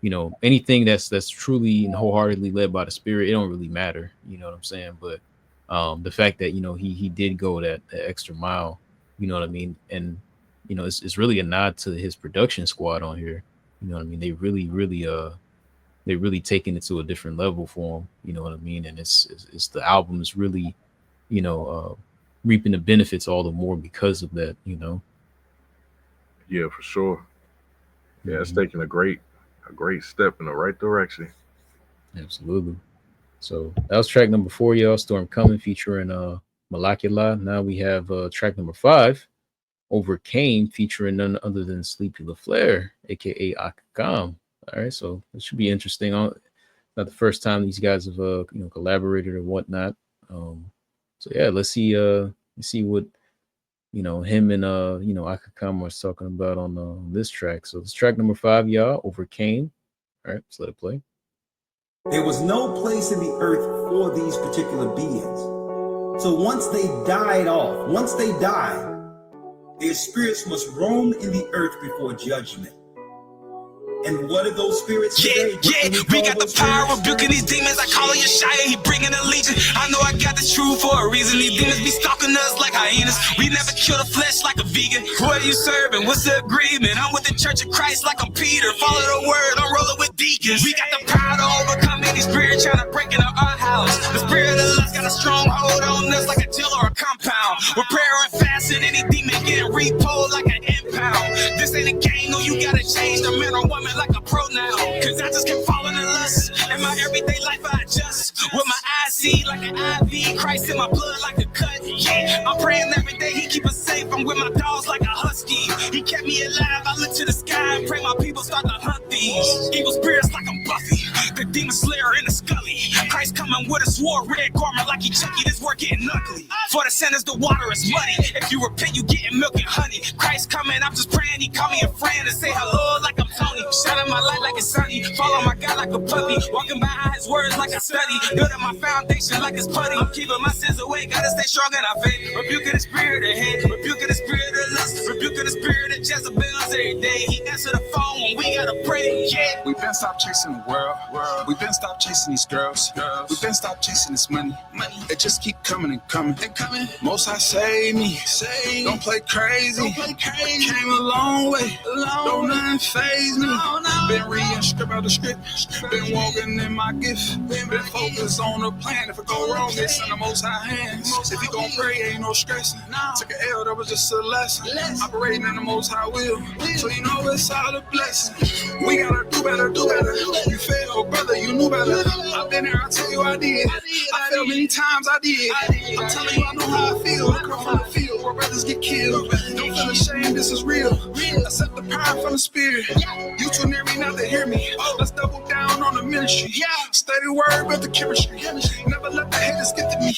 A: you know, anything that's truly and wholeheartedly led by the spirit, it don't really matter. You know what I'm saying? But the fact that, you know, he did go that extra mile, you know what I mean? And you know, it's really a nod to his production squad on here. You know what I mean? They really taking it to a different level for him. You know what I mean? And it's the album is really, you know, reaping the benefits all the more because of that. You know.
B: Yeah, for sure. Yeah, it's
A: Mhm.
B: taking a great step in the right direction.
A: Absolutely. So that was track number 4, y'all. Storm Coming featuring Malakula. Now we have track number 5, Overcame, featuring none other than Sleepy LaFleur, aka Akakam. All right, so it should be interesting. Not the first time these guys have you know, collaborated or whatnot. So yeah, let's see what, you know, him and you know, Akakam was talking about on this track. So this track number 5, y'all, Overcame. All right, let's let it play.
G: There was no place in the earth for these particular beings. So once they died off, once they died, their spirits must roam in the earth before judgment. And what are those spirits
D: Yeah,
G: today?
D: yeah, we got the power rebuking these demons. I call it Yeshaya, he bringing a legion. I know I got this truth for a reason. These demons be stalking us like hyenas. We never kill the flesh like a vegan. Who are you serving? What's the agreement? I'm with the Church of Christ like I'm Peter. Follow the word, I'm rolling with deacons. We got the power to overcome any spirit trying to break into our house. The spirit of lust got a strong hold on us like a jail or a compound. With prayer and fasting, any demon getting repoed like an impound. This ain't a game, no, you gotta change the man or woman like a pronoun. Cause I just kept falling in lust. In my everyday life I adjust. With my eyes see like an IV. Christ in my blood like a cut. Yeah, I'm praying every day he keep us safe. I'm with my dogs like a husky. He kept me alive. I look to the sky and pray my people start to hunt these evil spirits like I'm Buffy. The demon slayer in the scully. Christ coming with a sword, red garment like he Chucky. This work getting ugly. For the sinners the water is muddy. If you repent you getting milk and honey. Christ coming, I'm just praying he call me a friend and say hello like I'm Tony. Shining my light like it's sunny. Follow my God like a puppy. Walking by his words like I study. Building my foundation like it's putty. I'm keeping my sins away. Gotta stay strong in our faith. Rebuking the spirit of hate. Rebuking the spirit of lust. Rebuking the spirit of Jezebels every day. He answer the phone when we gotta pray. Yeah.
F: We've been stopped chasing the world. We've been stopped chasing these girls. We've been stopped chasing this money. It just keep coming and coming. Most High save me. Don't play crazy. Came a long way. Don't nothing faze me. Been reading script out the script. Been walking in my gift. Been focused on the plan. If it go wrong, it's in the Most High hands. If you gon' pray, ain't no stressing. Took an L, that was just a lesson. Operating in the Most High will. So you know it's all a blessing. We gotta do better, do better. You failed, brother, you knew better. I've been there, I tell you I did. I failed many times, I did. I'm telling you, I know how I feel. I come from the field where brothers get killed. Don't feel ashamed, this is real. Accept the power from the spirit. You too near me, not to hear me. Let's double down on the ministry. Steady word, but the chemistry. Never let the haters get to me.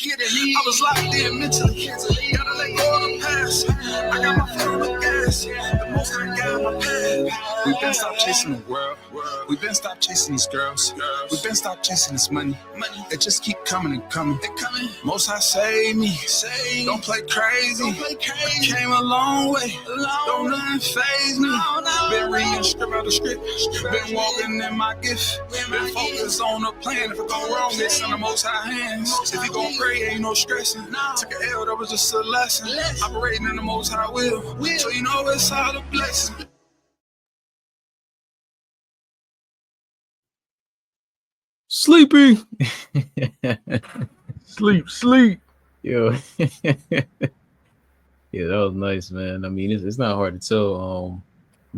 F: I was locked in mentally. Gotta let go of the past. I got my foot on the gas. The most I got my path. We've been stopped chasing the world. We've been stopped chasing these girls. We've been stopped chasing this money. It just keep coming and coming. Most High save me. Don't play crazy. Came a long way. Don't nothing faze me. Been reading script out the script. Been walking in my gift. Been focused on the plan. If it go wrong, it's in the Most High hands. If you gon' pray, ain't no stressing. Took an L, that was just a lesson. Operating in the Most High will. So you know it's all a blessing.
A: Sleeping.
B: Sleep.
A: Yo. Yeah, that was nice, man. I mean, it's not hard to tell.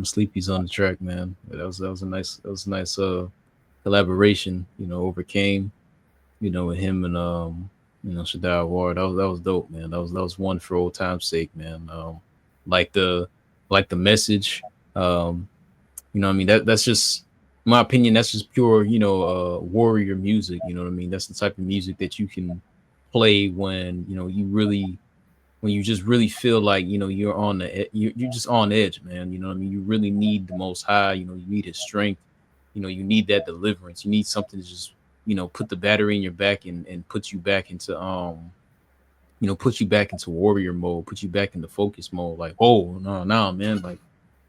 A: Sleepy's on the track, man. That was a nice collaboration. Overcame. With him and Shadayawar. That was dope, man. That was one for old time's sake, man. Like the message. What I mean, that's just my opinion. That's just pure, warrior music. You know what I mean? That's the type of music that you can play when when you just really feel like you're on you're just on edge, man. You know what I mean? You really need the Most High. You need His strength. You need that deliverance. You need something to just put the battery in your back and put you back into warrior mode, put you back into focus mode. Like, oh no, man, like,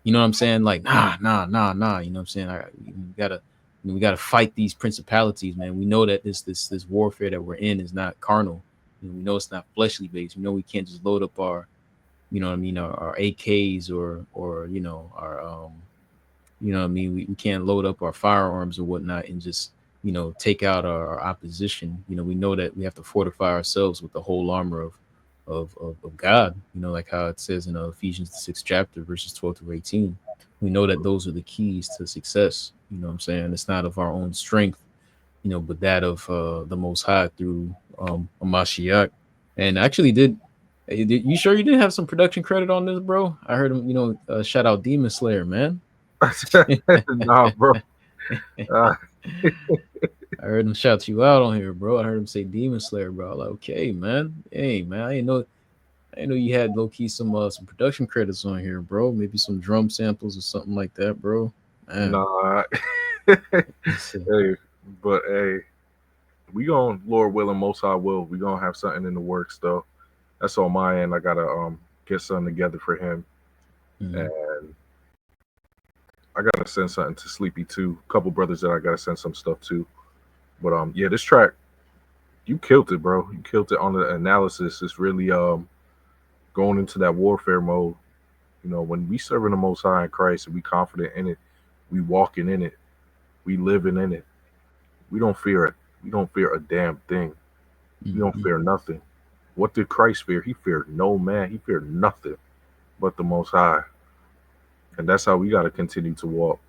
A: you know what I'm saying? Like, nah. You know what I'm saying? We gotta fight these principalities, man. We know that this warfare that we're in is not carnal. We know it's not fleshly based. We know we can't just load up our, our AKs or our we can't load up our firearms or whatnot and just take out our opposition. We know that we have to fortify ourselves with the whole armor of God. Like how it says in Ephesians the 6th chapter, verses 12 through 18. We know that those are the keys to success. You know what I'm saying? It's not of our own strength, but that of the Most High through a Mashiach. And actually, you sure you didn't have some production credit on this, bro? I heard him, shout out Demon Slayer, man.
B: Nah, bro.
A: I heard him shout you out on here, bro. I heard him say Demon Slayer, bro. Like, okay, man. Hey, man, I didn't know you had low key some production credits on here, bro. Maybe some drum samples or something like that, bro. Man.
B: Nah. Hey, we gonna, Lord willing, Most High will. We gonna have something in the works though. That's on my end. I gotta get something together for him, and I gotta send something to Sleepy too. A couple brothers that I gotta send some stuff to. But yeah, this track, you killed it, bro. You killed it on the analysis. It's really going into that warfare mode. You know, when we serving the Most High in Christ and we confident in it, we walking in it, we living in it. We don't fear it. We don't fear a damn thing. We don't fear nothing. What did Christ fear? He feared no man. He feared nothing but the Most High. And that's how we got to continue to walk.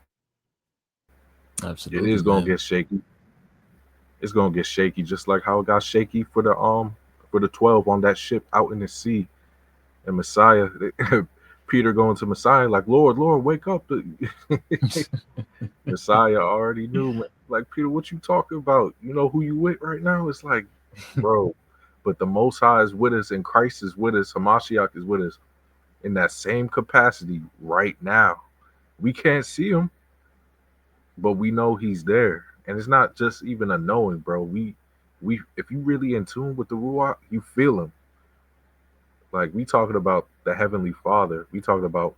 A: Absolutely.
B: It is going to get shaky. It's going to get shaky, just like how it got shaky for the 12 on that ship out in the sea. And Messiah, Peter going to Messiah like, Lord, wake up. Messiah already knew, like, Peter, what you talking about? You know who you with right now? It's like, bro, but the Most High is with us and Christ is with us. Hamashiach is with us in that same capacity right now. We can't see him, but we know he's there. And it's not just even a knowing, bro. We if you really in tune with the Ruach, you feel him. Like, we talking about the Heavenly Father. We talking about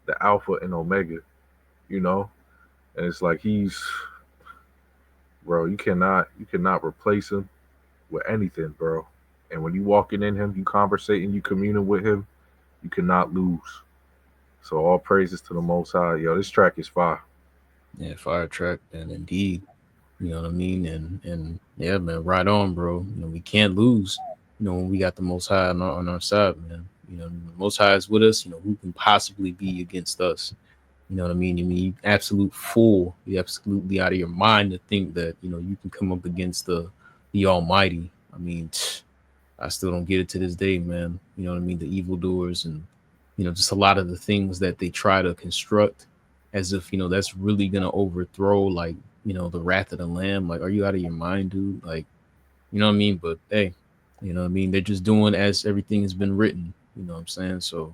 B: the Alpha and Omega, you know? And it's like bro, you cannot replace him with anything, bro. And when you walking in him, you conversating, you communing with him, you cannot lose. So all praises to the Most High. Yo, this track is fire.
A: Yeah, fire track, and indeed, you know what I mean, and yeah, man, right on, bro. You know, we can't lose. You know, when we got the Most High on our side, man. You know, the Most High is with us. You know, who can possibly be against us? You know what I mean? You absolute fool. You're absolutely out of your mind to think that, you know, you can come up against the Almighty. I mean, I still don't get it to this day, man. You know what I mean? The evildoers and, you know, just a lot of the things that they try to construct as if, you know, that's really going to overthrow, like, you know, the wrath of the Lamb. Like, are you out of your mind, dude? Like, you know what I mean? But hey, you know what I mean? They're just doing as everything has been written. You know what I'm saying? So,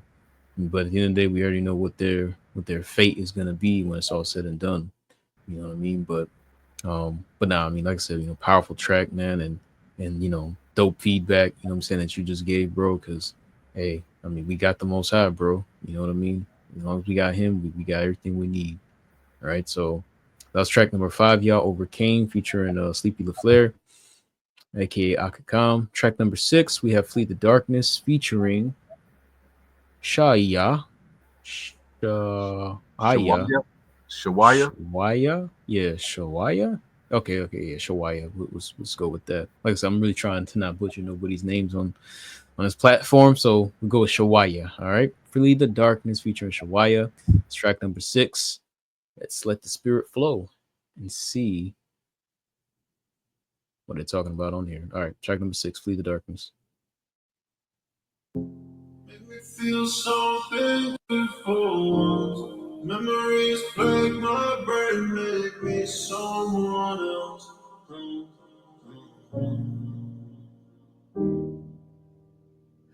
A: but at the end of the day, we already know what their fate is going to be when it's all said and done. You know what I mean? But now, I mean, like I said, you know, powerful track, man, and you know, dope feedback. You know what I'm saying, that you just gave, bro. Because hey, I mean, we got the Most High, bro. You know what I mean? As long as we got him, we got everything we need. All right, so that was track number 5, y'all. Overcame, featuring Sleepy LaFleur, aka Akakam. Track number 6, we have Flee the Darkness, featuring Shawaya.
B: Shawaya?
A: Yeah, Shawaya. Okay, yeah, Shawaya. Let's go with that. Like I said, I'm really trying to not butcher nobody's names on this platform, so we'll go with Shawaya. All right, Flee the Darkness featuring Shawaya. It's track number 6. Let's let the spirit flow and see what they're talking about on here. All right, track number 6, Flee the Darkness.
C: Make me feel something before. Memories plague my brain, make me someone else.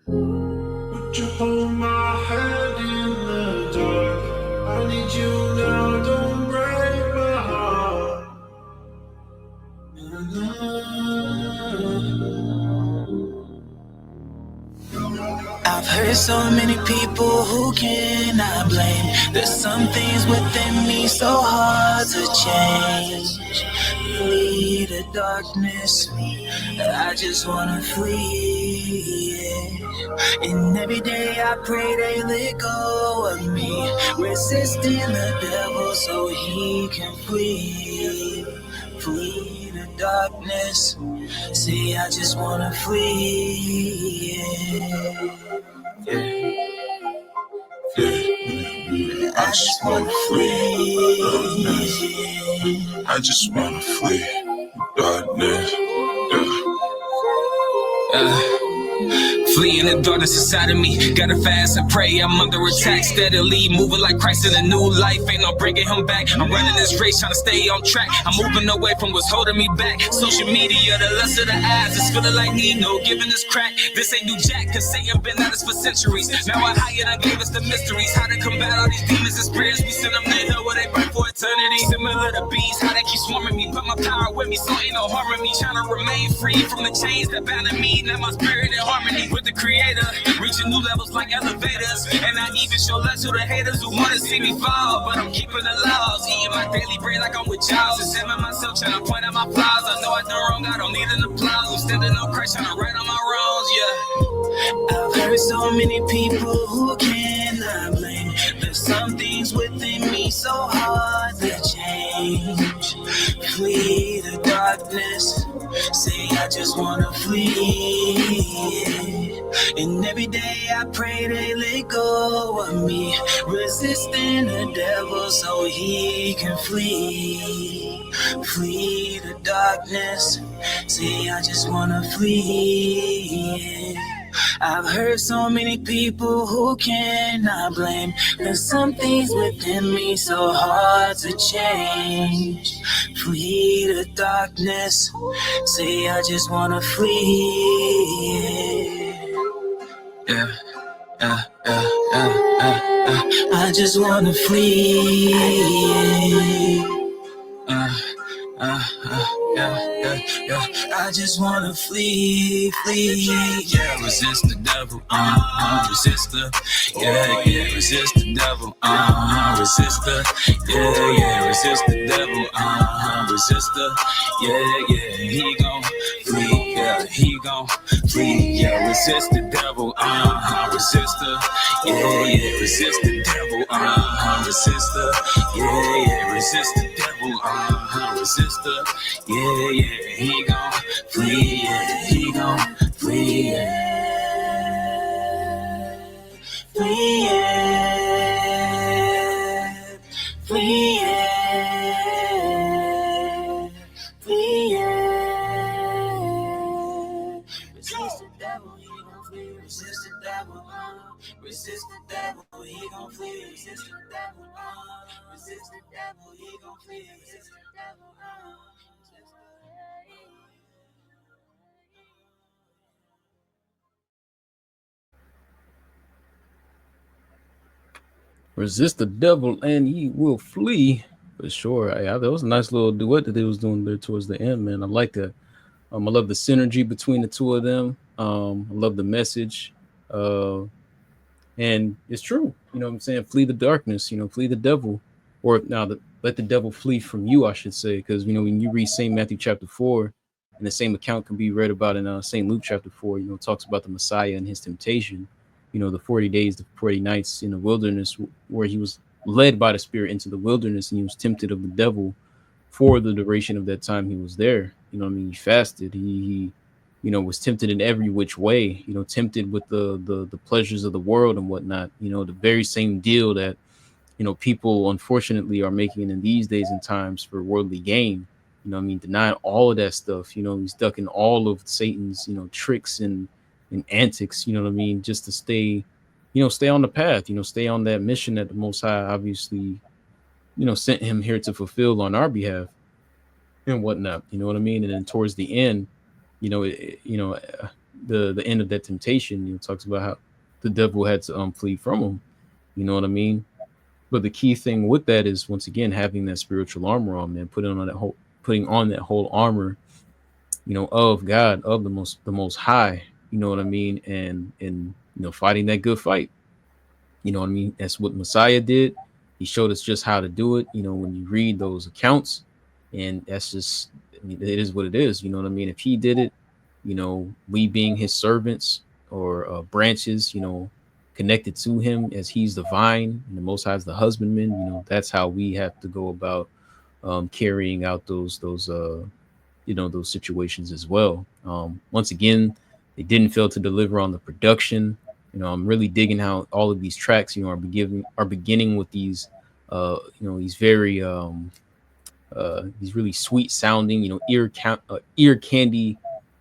C: Would you hold my hand in the dark? I need you now, don't break my heart.
F: I've heard so many people who cannot blame. There's some things within me so hard to change. Flee the darkness, I just wanna flee. Yeah. And every day I pray they let go of me, resisting the devil so he can flee. Flee the darkness. See, I just wanna flee. Yeah. I just wanna flee.
C: I just wanna flee darkness.
D: Fleeing the darkness inside of me. Gotta fast and pray. I'm under attack steadily. Moving like Christ in a new life. Ain't no bringing him back. I'm running this race trying to stay on track. I'm moving away from what's holding me back. Social media, the lust of the eyes. It's feeling like no giving this crack. This ain't new jack, cause Satan been at us for centuries. Now I higher and gave us the mysteries. How to combat all these demons and spirits. We send them to hell where they burn for eternity. Similar
F: Feel of the beast, how they keep swarming me. Put my power with me, so ain't no harming me. Trying to remain free from the chains that bound me. Now my spirit in harmony with the creator. Reaching new levels like elevators. And I even show love to the haters who wanna see me fall. But I'm keeping the laws, eating my daily bread like I'm with Jaws. Examine myself, trying to point out my flaws. I know I done wrong, I don't need an applause. I'm standing on Christ, trying to right on my wrongs, yeah. I've heard so many people who cannot blame. There's some things within me so hard to change. Flee the darkness, say I just wanna flee. And every day I pray they let go of me, resisting the devil so he can flee. Flee the darkness, say I just wanna flee. I've heard so many people who cannot blame. There's some things within me so hard to change. Flee the darkness, say I just wanna flee. Yeah, I just wanna flee. I just wanna flee. Yeah, resist the devil, resist the, yeah, resist the devil, resist the, yeah, resist the devil, resist the, yeah, he gon' flee, yeah, he gon' flee, yeah, resist the devil, resist the, yeah, resist the devil, resist the, yeah, resist the devil, resist the, yeah, he gon' flee, yeah, he gon' flee, yeah. Flee, yeah. Flee, yeah. Flee, yeah. Resist the devil, he gon' flee. Resist the devil, resist the devil, he gon' flee. Resist the devil, resist the devil, he gon' flee. Resist the devil,
A: Resist the devil and he will flee. For sure. That was a nice little duet that they was doing there towards the end, man. I like that. I love the synergy between the two of them. I love the message. Uh, and it's true. You know what I'm saying? Flee the darkness, flee the devil. Or now let the devil flee from you, I should say. Because, when you read St. Matthew chapter 4, and the same account can be read about in St. Luke chapter 4, it talks about the Messiah and his temptation. The 40 days, the 40 nights in the wilderness where he was led by the Spirit into the wilderness and he was tempted of the devil for the duration of that time he was there. He fasted. He was tempted in every which way, tempted with the pleasures of the world and whatnot, the very same deal that, people unfortunately are making in these days and times for worldly gain. Denying all of that stuff, he's ducking all of Satan's, tricks and antics, just to stay, stay on the path, stay on that mission that the Most High obviously, sent him here to fulfill on our behalf and whatnot. You know what I mean? And then towards the end, the end of that temptation, talks about how the devil had to flee from him. You know what I mean? But the key thing with that is once again having that spiritual armor on, man, putting on that whole armor, of God, of the most high, you know what I mean, and fighting that good fight. You know what I mean? That's what Messiah did. He showed us just how to do it. When you read those accounts, and that's just, it is what it is. You know what I mean? If he did it, we being his servants or branches, connected to him as he's the vine and the Most High is the husbandman. That's how we have to go about carrying out those situations as well. Once again, they didn't fail to deliver on the production. I'm really digging how all of these tracks, are beginning with these, these very, these really sweet sounding, ear candy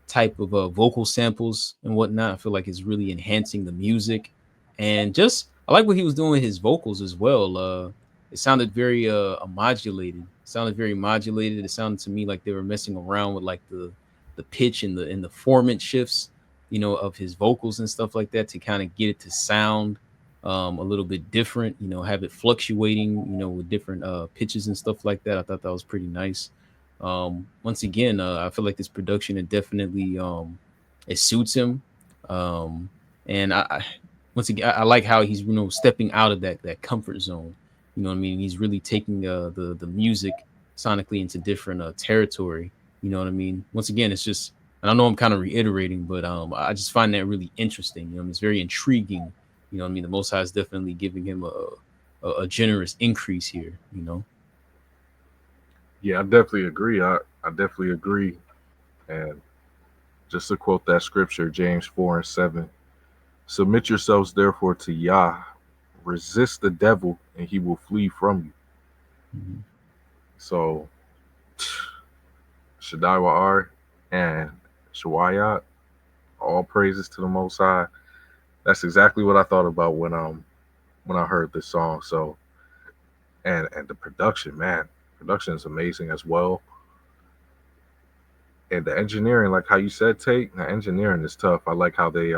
A: type of vocal samples and whatnot. I feel like it's really enhancing the music, and just I like what he was doing with his vocals as well. It sounded very modulated. It sounded very modulated. It sounded to me like they were messing around with like the pitch and the formant shifts, of his vocals and stuff like that to kind of get it to sound, a little bit different, have it fluctuating, with different pitches and stuff like that. I thought that was pretty nice. Once again, I feel like this production, it definitely it suits him. Um, and once again, I like how he's stepping out of that comfort zone. You know what I mean? He's really taking the music sonically into different territory. You know what I mean? Once again, it's just, and I know I'm kind of reiterating, but I just find that really interesting. It's very intriguing. You know what I mean? The Most High is definitely giving him a generous increase here.
B: Yeah, I definitely agree. I definitely agree. And just to quote that scripture, James 4:7, submit yourselves therefore to Yah, resist the devil, and he will flee from you.
A: Mhm.
B: So, Shadayawar and Shawayat, all praises to the Most High. That's exactly what I thought about when I heard this song. So, and the production, man, production is amazing as well. And the engineering, like how you said, Tate, the engineering is tough. I like how they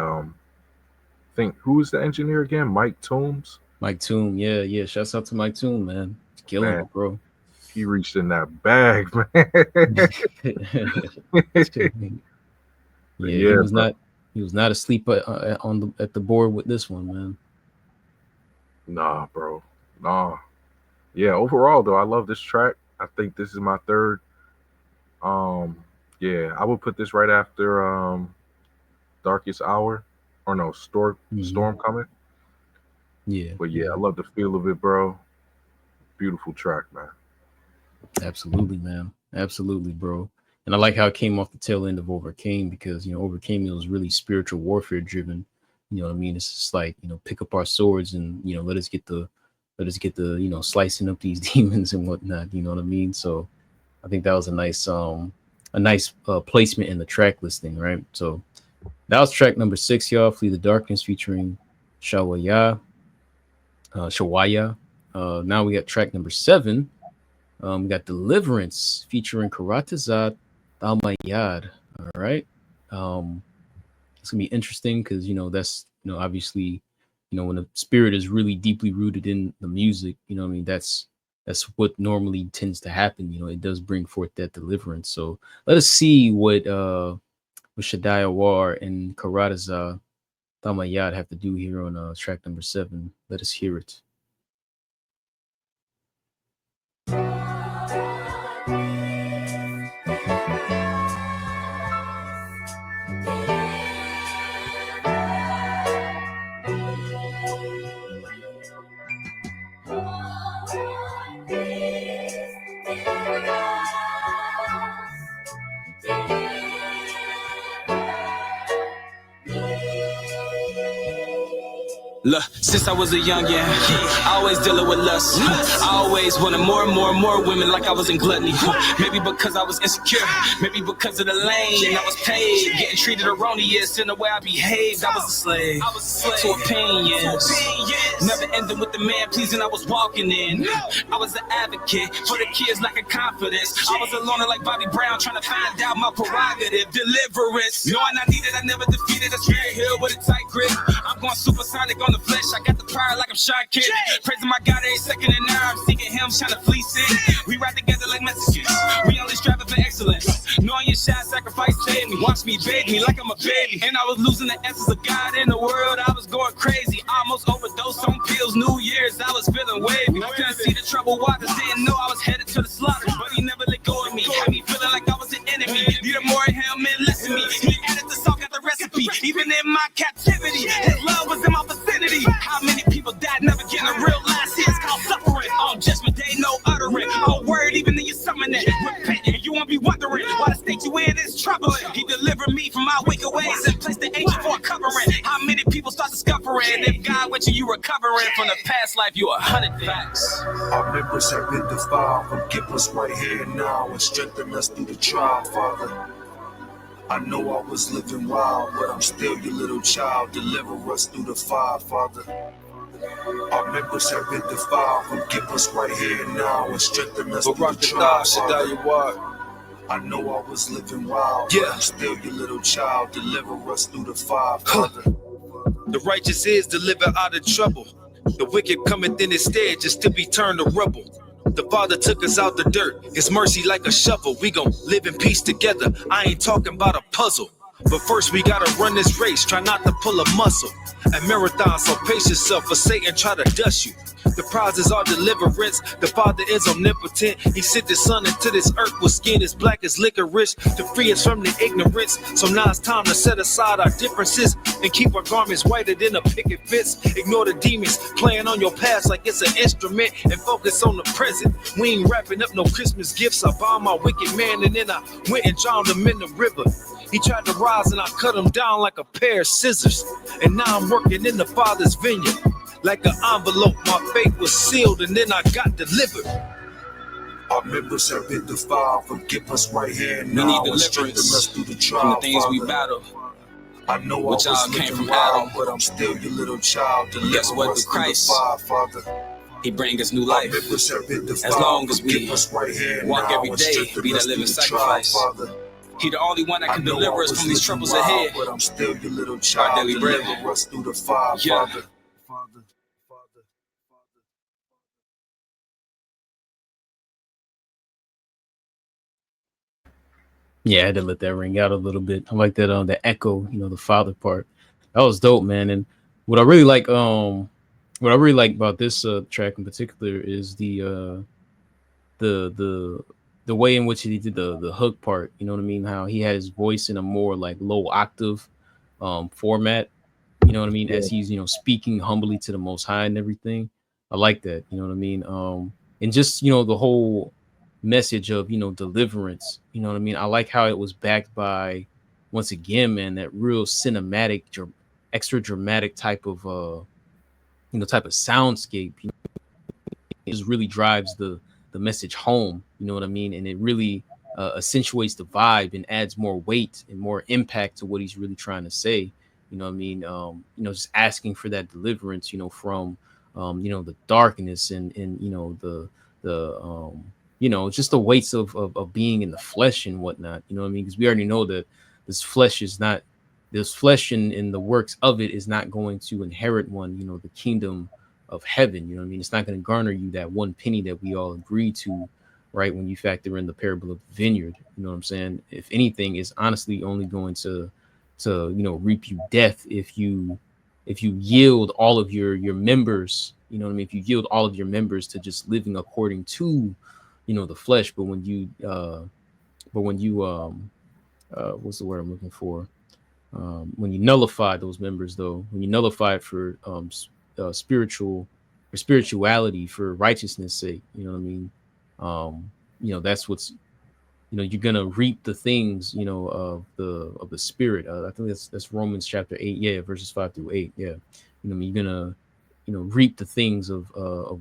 B: think, who is the engineer again? Mike Toombs.
A: Mike Toon, yeah. Shouts out to Mike Toon, man. He's killing
B: Man,
A: it, bro.
B: he reached in that bag, man.
A: Yeah, he
B: Yeah,
A: was
B: bro.
A: not asleep at the board with this one, man.
B: Nah, bro. Nah. Yeah, overall though, I love this track. I think this is my third. Um, yeah, I would put this right after Darkest Hour. Or no,
A: Mhm.
B: Storm Coming.
A: Yeah,
B: But yeah,
A: yeah,
B: I love the feel of it, bro. Beautiful track, man.
A: absolutely, man, absolutely, bro. And I like how it came off the tail end of Overcame, because Overcame, was really spiritual warfare driven. You know what I mean? It's just like, pick up our swords and let us get the slicing up these demons and whatnot. You know what I mean? So I think that was a nice placement in the track listing, right? So that was track number 6, y'all. Flee the Darkness featuring Shawaya. Shawaya. Now we got track number 7. We got Deliverance featuring Karatazat Almayad. All right. Um, it's gonna be interesting because that's obviously when the spirit is really deeply rooted in the music. I mean, that's what normally tends to happen. It does bring forth that deliverance. So let us see what Shadayawar and Karatazat Almayad have to do here on track number 7. Let us hear it.
F: Look, since I was a youngin', I always dealing with lust. I always wanted more and more and more women, like I was in gluttony. Maybe because I was insecure, maybe because of the lane I was paid, getting treated erroneous in the way I behaved. I was a slave to opinions, never ending with the man pleasing I was walking in. I was an advocate for the kids lacking confidence. I was a loner like Bobby Brown, trying to find out my prerogative. Deliverance, knowing I needed, I never defeated. A spirit hill with a tight grip. I'm going supersonic on the flesh. I got the power like I'm Sean Kidd. Praising my God every second, and now I'm seeking him, trying to flee sin. We ride together like messages. We only striving for excellence. Knowing your shot sacrifice saved me. Watch me, bathe me like I'm a baby. And I was losing the essence of God in the world. I was going crazy. Almost overdosed on pills. New Year's, I was feeling wavy. Couldn't see the troubled waters. Didn't know I was headed to the slaughter. But he never let go of me. Had me feeling like I was an enemy. Needed more of him and less of me. He added the salt, got the recipe. Even in my captivity, his love was in my vicinity. How many people died never getting a real last? It's called suffering. On judgment day, no uttering. Oh, word, even in your summon it. Repent, and you won't be wondering why the state you in is troubling. He delivered me from my wicked ways and placed the angel for a covering. How many people start discovering if God with you recovering from the past life? You 100 facts.
C: Our members have been defiled, forgive us right here and now and strengthen us through the trial, Father. I know I was living wild, but I'm still your little child. Deliver us through the fire, Father. Our members have been defiled, forgive us right here and now and strengthen us through the trial, Father. I know I was living wild, but I'm still your little child. Deliver us through the fire, Father.
F: The righteous is delivered out of trouble. The wicked cometh in his stead just to be turned to rubble. The Father took us out the dirt, his mercy like a shovel. We gon' live in peace together, I ain't talking about a puzzle. But first we gotta run this race, try not to pull a muscle. A marathon, so pace yourself, for Satan try to dust you. The prize is our deliverance, the Father is omnipotent. He sent his Son into this earth with skin as black as licorice to free us from the ignorance. So now it's time to set aside our differences and keep our garments whiter than a picket fence. Ignore the demons playing on your past like it's an instrument and focus on the present. We ain't wrapping up no Christmas gifts. I bound my wicked man and then I went and drowned him in the river. He tried to rise and I cut him down like a pair of scissors. And now I'm working in the Father's vineyard. Like an envelope, my faith was sealed and then I got delivered.
C: Our members have been defiled. Forgive us right here
F: We
C: now.
F: need deliverance
C: Us through the
F: from
C: trial,
F: the things we
C: Father.
F: battle.
C: I know
F: which
C: I was
F: all came
C: living
F: from
C: wild,
F: Adam.
C: but I'm still your little child. Deliver
F: Guess what?
C: us
F: Through
C: through the
F: Christ,
C: fire, Father.
F: He brings us new
C: Our
F: life.
C: members have been defiled.
F: As long as we
C: Forgive us right here
F: walk
C: now
F: every
C: and
F: day,
C: strengthen
F: be that
C: us
F: living
C: through the trial,
F: sacrifice.
C: Father.
F: He the only one that
C: I
F: can
C: know
F: deliver
C: I
F: us
C: was
F: from these
C: living
F: troubles
C: wild,
F: ahead.
C: but I'm still your little child.
F: daily bread.
C: Deliver us through the fire,
F: Yeah.
C: Father.
A: Yeah, I had to let that ring out a little bit. I like that the echo, the father part. That was dope, man. And what I really like, what I really like about this track in particular is the the the way in which he did the hook part. You know what I mean? How he had his voice in a more like low octave format. You know what I mean? As he's speaking humbly to the Most High and everything. I like that. You know what I mean? And just the whole message of deliverance. You know what I mean? I like how it was backed by, once again, man, that real cinematic, extra dramatic type of type of soundscape. It just really drives the message home. You know what I mean? And it really accentuates the vibe and adds more weight and more impact to what he's really trying to say. You know what I mean? Just asking for that deliverance, from the darkness and just the weights of being in the flesh and whatnot. You know what I mean? Because we already know that this flesh is not this flesh and the works of it is not going to inherit the kingdom of heaven. You know what I mean? It's not going to garner you that one penny that we all agree to, right? When you factor in the parable of the vineyard, you know what I'm saying? If anything, it's honestly only going to reap you death if you yield all of your members, you know what I mean? If you yield all of your members to just living according to, the flesh. But when you what's the word I'm looking for? When you nullify those members, though, when you nullify it for spirituality, for righteousness' sake, you know what I mean? That's what's you're gonna reap the things of the spirit. I think that's Romans chapter 8, yeah, verses 5 through 8, yeah. You're gonna reap the things of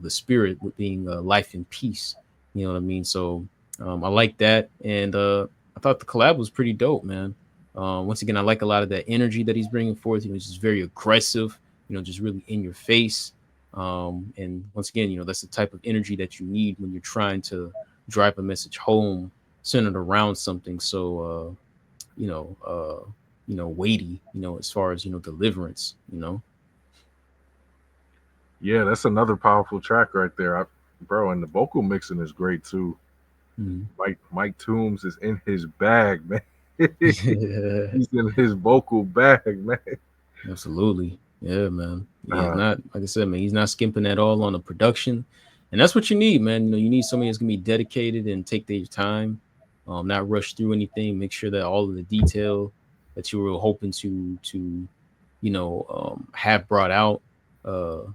A: the spirit, with being life and peace. You know what I mean? So I like that, and I thought the collab was pretty dope, man. Once again, I like a lot of that energy that he's bringing forth. It's just very aggressive, just really in your face. And once again, that's the type of energy that you need when you're trying to drive a message home centered around something so weighty, as far as deliverance.
B: Yeah, that's another powerful track right there, bro. And the vocal mixing is great too.
A: Mhm.
B: Mike Toombs is in his bag, man.
A: Yeah,
B: He's in his vocal bag, man.
A: absolutely. Yeah, man. He is
B: Uh,
A: not, like I said, man, he's not skimping at all on the production. And that's what you need, man. You need somebody that's gonna be dedicated and take their time, not rush through anything, make sure that all of the detail that you were hoping to have brought out throughout,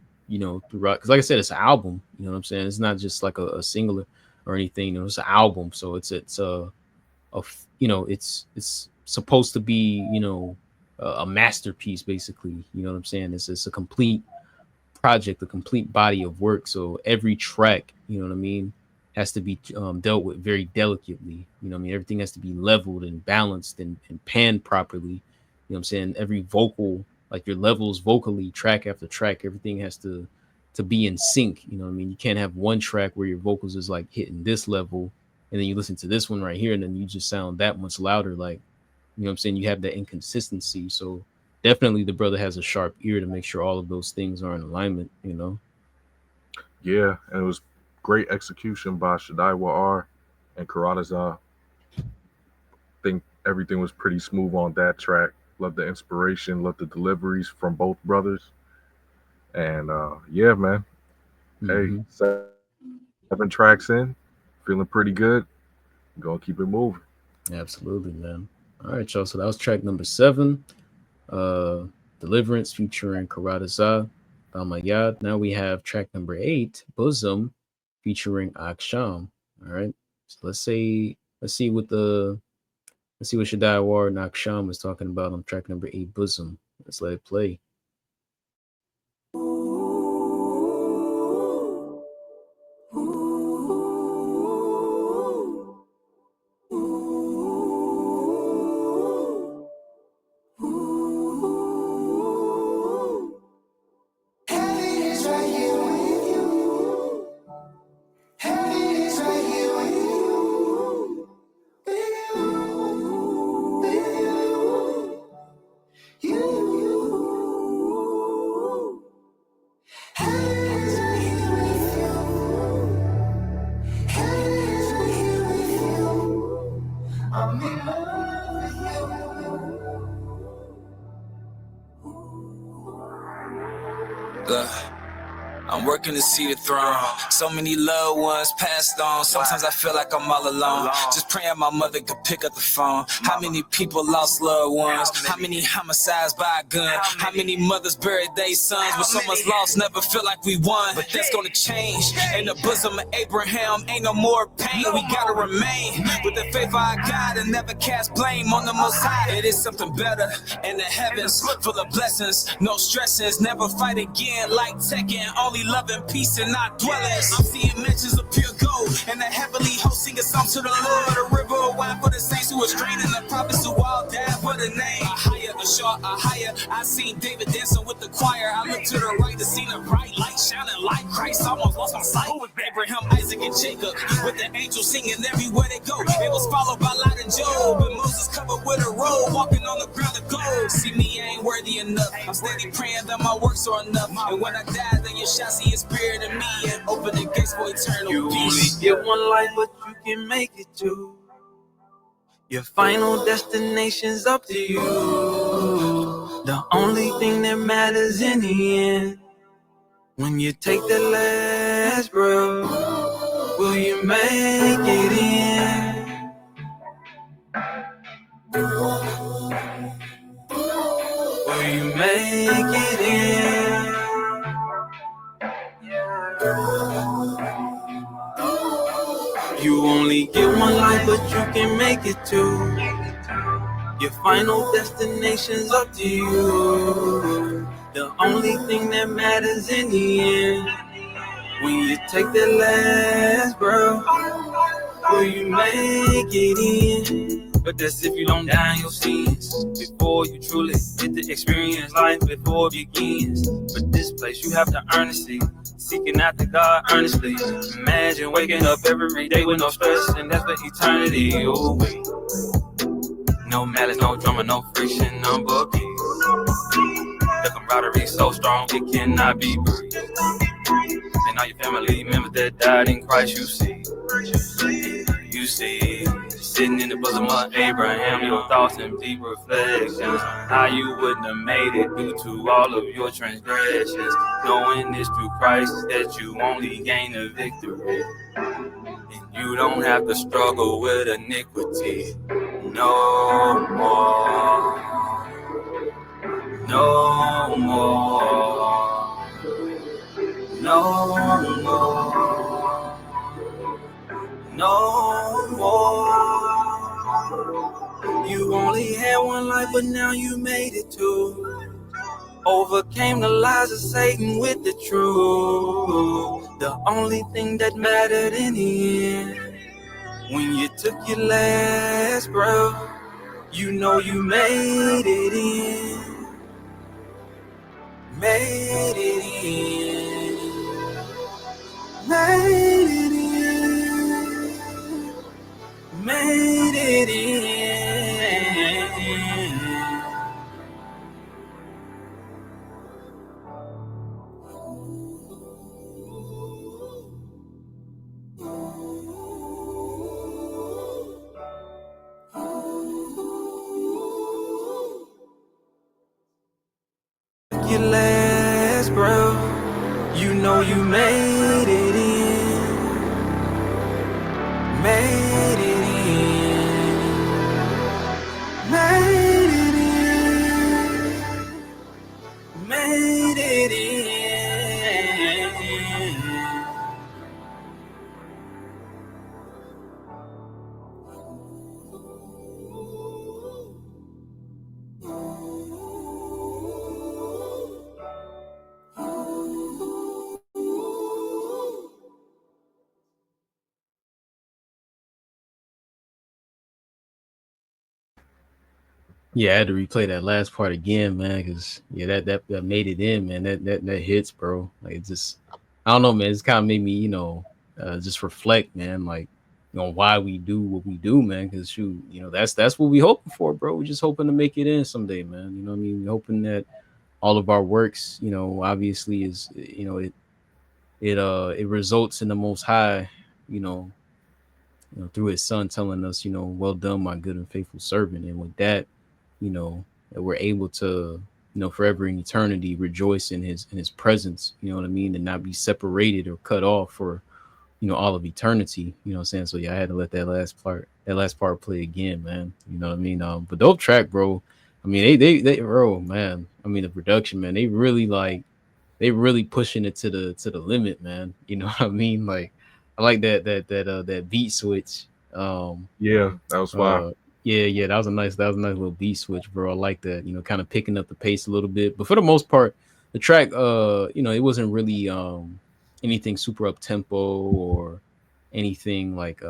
A: because like I said, it's an album, you know what I'm saying? It's not just like a single or anything, it's an album. So it's it's supposed to be a masterpiece, basically. You know what I'm saying? It's a complete project, a complete body of work. So every track, you know what I mean, has to be dealt with very delicately. You know what I mean? Everything has to be leveled and balanced and panned properly. You know what I'm saying? Every vocal, like your levels vocally, track after track, everything has to be in sync. You know what I mean? You can't have one track where your vocals is like hitting this level, and then you listen to this one right here, and then you just sound that much louder. Like, you know what I'm saying? You have that inconsistency. So definitely the brother has a sharp ear to make sure all of those things are in alignment. You know.
B: Yeah, and it was great execution by Shadayawar and Karadaza. Think everything was pretty smooth on that track. Love the inspiration, love the deliveries from both brothers. And yeah, man. Hey,
A: Hmm.
B: 7 tracks in, feeling pretty good. Gonna keep it moving.
A: Absolutely, man. All right, y'all. So that was track number 7. Uh, Deliverance featuring Karada Za, Damayad. Now we have track number 8, Bosom, featuring Aksham. All right. So let's see what Shaddai War and Aksham was talking about on track number 8, Bosom. Let's let it play.
F: Look, I'm working to see the throne. So many loved ones passed on. Sometimes I feel like I'm all alone. Just praying my mother could pick up the phone. How many people lost loved ones? How many homicides by a gun? How many mothers buried their sons? With so much loss, never feel like we won. But that's gonna change. In the bosom of Abraham, ain't no more pain. We gotta remain with the faith of our God and never cast blame on the Most High. It is something better in the heavens, full of blessings, no stresses. Never fight again like Tekken. Only love and peace in our dwellings. I'm seeing mentions of pure gold and the heavenly host sing a song to the Lord. A river of wine for the saints who are straining, the prophets who all died for the name. A higher, a short, a higher. I seen David dancing with the choir. I looked to the right to see the bright light shining like Christ. I almost lost my sight. Abraham, Isaac, and Jacob with the angels singing everywhere they go. It was followed by Lot and Job, and Moses covered with a robe, walking on the ground of gold. See me, I ain't worthy enough. I'm steady praying that my works are enough. And when I die, then you shall see His spirit in me and open the gates for eternal
H: You
F: peace.
H: only get one life, but you can make it two. Your final destination's up to you. The only thing that matters in the end, when you take the last breath, will you make it in? Will you make it in? You only get one life, but you can make it two. Your final destination's up to you. The only thing that matters in the end, when you take that last breath, will you make it in? But that's if you don't die in your sins before you truly get to experience life before it begins. But this place you have to earnestly seeking after God earnestly. Imagine waking up every day with no stress, and that's for eternity. Oh, wait. No malice, no drama, no friction, no bookie. The camaraderie so strong it cannot be breathed. And all your family members that died in Christ, you see, sitting in the bosom of Abraham, your thoughts and deep reflections on how you wouldn't have made it due to all of your transgressions. Knowing it's through Christ that you only gain a victory, and you don't have to struggle with iniquity no more, no more, no more, no more. You only had one life, but now you made it two. Overcame the lies of Satan with the truth. The only thing that mattered in the end, when you took your last breath, you know you made it in. Made it in. Made it in. Made it in. your last breath, you know you made it in. Made it in. Made it in. Made it in.
A: Yeah, I had to replay that last part again, man, because yeah, that made it in, man. That hits, bro. Like it just, I don't know, man. It's kind of made me, just reflect, man. Like, why we do what we do, man. Because shoot, that's what we hoping for, bro. We're just hoping to make it in someday, man. You know what I mean? We're hoping that all of our works, obviously is, it results in the Most High, you know, through His Son telling us, well done, my good and faithful servant. And with that, that we're able to, forever in eternity rejoice in his presence, you know what I mean, and not be separated or cut off for, all of eternity, you know what I'm saying? So yeah, I had to let that last part play again, man. You know what I mean? But dope track, bro. I mean, they bro, man. I mean, the production, man, they really pushing it to the limit, man. You know what I mean? Like, I like that beat switch.
B: Yeah, that was fire.
A: uh, yeah, that was a nice little beat switch, bro. I like that. Kind of picking up the pace a little bit, but for the most part, the track, it wasn't really anything super up tempo or anything like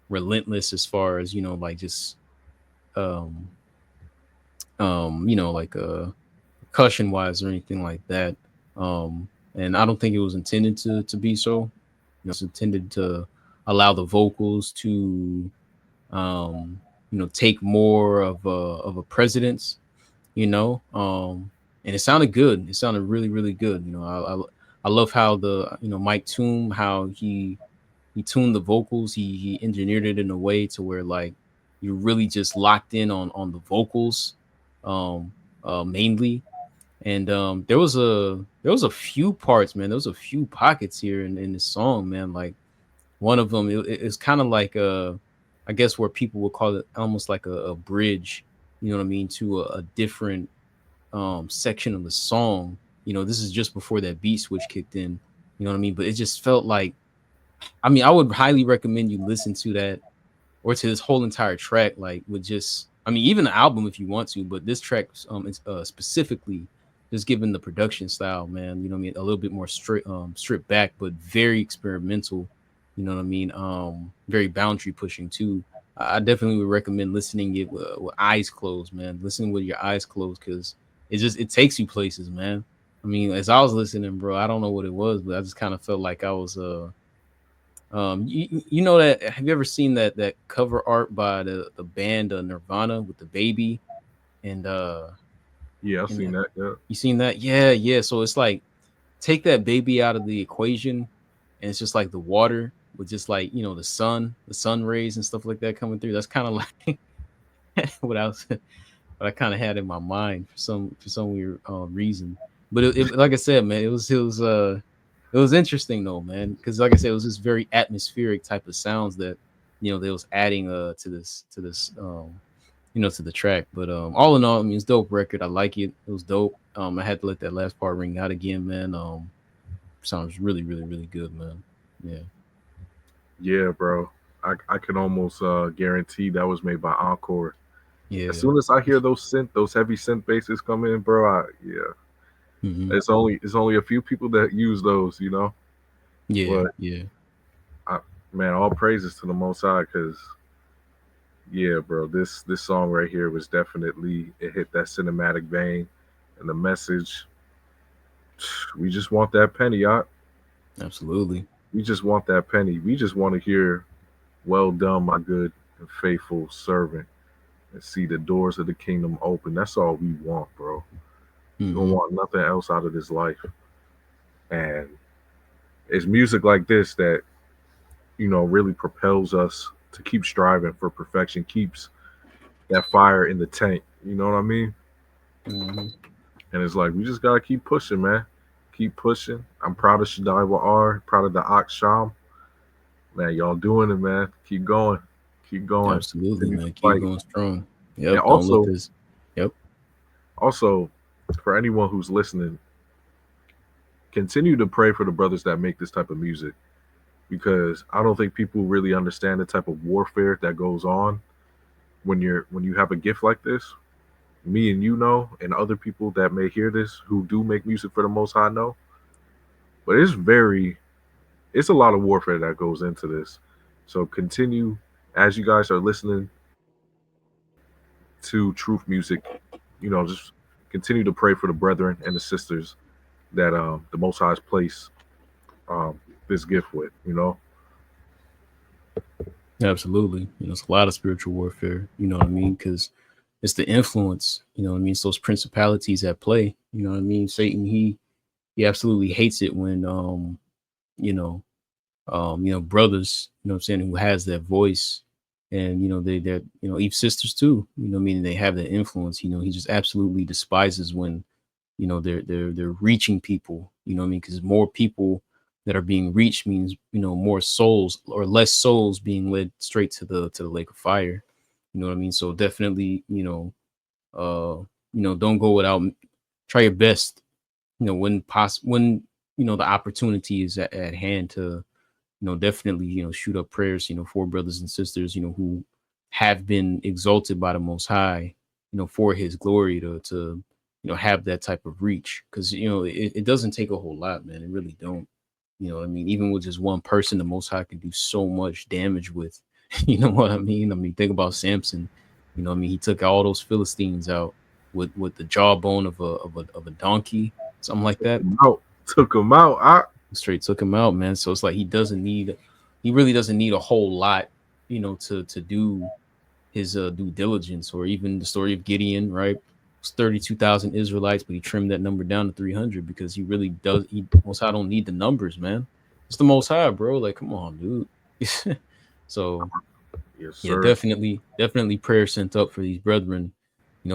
A: relentless as far as like just um like cushion wise or anything like that. And I don't think it was intended to be so. It's intended to allow the vocals to take more of a precedence, and it sounded good. It sounded really, really good. I love how the Mike Toom, how he tuned the vocals. He engineered it in a way to where like you really just locked in on the vocals, um, mainly. And there was a few parts, man. There was a few pockets here in this song, man. Like one of them, it's kind of like I guess where people would call it almost like a bridge, you know what I mean, to a different section of the song. This is just before that beat switch kicked in, you know what I mean. But it just felt like, I mean, I would highly recommend you listen to that or to this whole entire track, like with just, I mean, even the album if you want to, but this track is specifically just given the production style, man. You know what I mean? A little bit more stripped back, but very experimental. You know what I mean? Very boundary pushing too. I definitely would recommend listening it with eyes closed, man. Listening with your eyes closed because it takes you places, man. I mean, as I was listening, bro, I don't know what it was, but I just kind of felt like I was you know that, have you ever seen that cover art by the band Nirvana with the baby and
B: Yeah, I've
A: and
B: seen that. Yeah.
A: you seen that? Yeah. So it's like take that baby out of the equation and it's just like the water with just like the sun rays and stuff like that coming through. That's kind of like what I kind of had in my mind for some weird reason. But like I said, man, it was interesting though, man, because like I said, it was this very atmospheric type of sounds that they was adding to the track. But all in all, I mean, it's dope record. I like it. It was dope. I had to let that last part ring out again, man. Sounds really, really, really good, man. Yeah,
B: Yeah, bro. I can almost guarantee that was made by Encore. As
A: yeah,
B: soon as I hear those heavy synth basses come in, bro, yeah.
A: hmm
B: It's only a few people that use those,
A: yeah,
B: But
A: yeah.
B: I, man, all praises to the Most High, because yeah, bro, this song right here was definitely, it hit that cinematic vein, and the message. We just want that penny, yacht.
A: Absolutely.
B: We just want that penny. We just want to hear, "Well done, my good and faithful servant," and see the doors of the kingdom open. That's all we want, bro. We don't
A: hmm
B: want nothing else out of this life. And it's music like this that really propels us to keep striving for perfection, keeps that fire in the tank. You know what I mean?
A: Mhm.
B: And it's like we just gotta keep pushing, man. Keep pushing. I'm proud of Shadayawar, proud of the Aksham. Man, y'all doing it, man. Keep going. Keep going.
A: Absolutely,
B: Continue to
A: man. Keep
B: fight.
A: going strong.
B: And
A: Yep. Don't let
B: also,
A: this. Yep.
B: also, for anyone who's listening, continue to pray for the brothers that make this type of music, because I don't think people really understand the type of warfare that goes on when you have a gift like this. Me and you know, and other people that may hear this who do make music for the Most High know, but it's a lot of warfare that goes into this. So continue, as you guys are listening to truth music, just continue to pray for the brethren and the sisters that the Most High's place this gift with.
A: Absolutely. It's a lot of spiritual warfare. You know what I mean? Because it's the influence. You know what I mean? It's those principalities at play. You know what I mean? Satan, he absolutely hates it when you know brothers, what I'm saying, who has that voice, and they're even sisters too, meaning they have that influence. He just absolutely despises when they're reaching people, what I mean, because more people that are being reached means more souls or less souls being led straight to the lake of fire. You know what I mean? So definitely, don't go without, try your best, when the opportunity is at hand to definitely, shoot up prayers, for brothers and sisters, who have been exalted by the Most High, for His glory to have that type of reach. Because, it doesn't take a whole lot, man. It really don't. I mean, even with just one person, the Most High can do so much damage with, you know what I mean? I mean, think about Samson. I mean, he took all those Philistines out with the jawbone of a donkey, something like that.
B: Took him out.
A: Straight took him out, man. So it's like he really doesn't need a whole lot, to do his due diligence. Or even the story of Gideon, right? It's 32,000 Israelites, but he trimmed that number down to 300 because he really does. Most High don't need the numbers, man. It's the Most High, bro. Like, come on, dude. So
B: Yes,
A: yeah,
B: sir.
A: definitely prayer sent up for these brethren.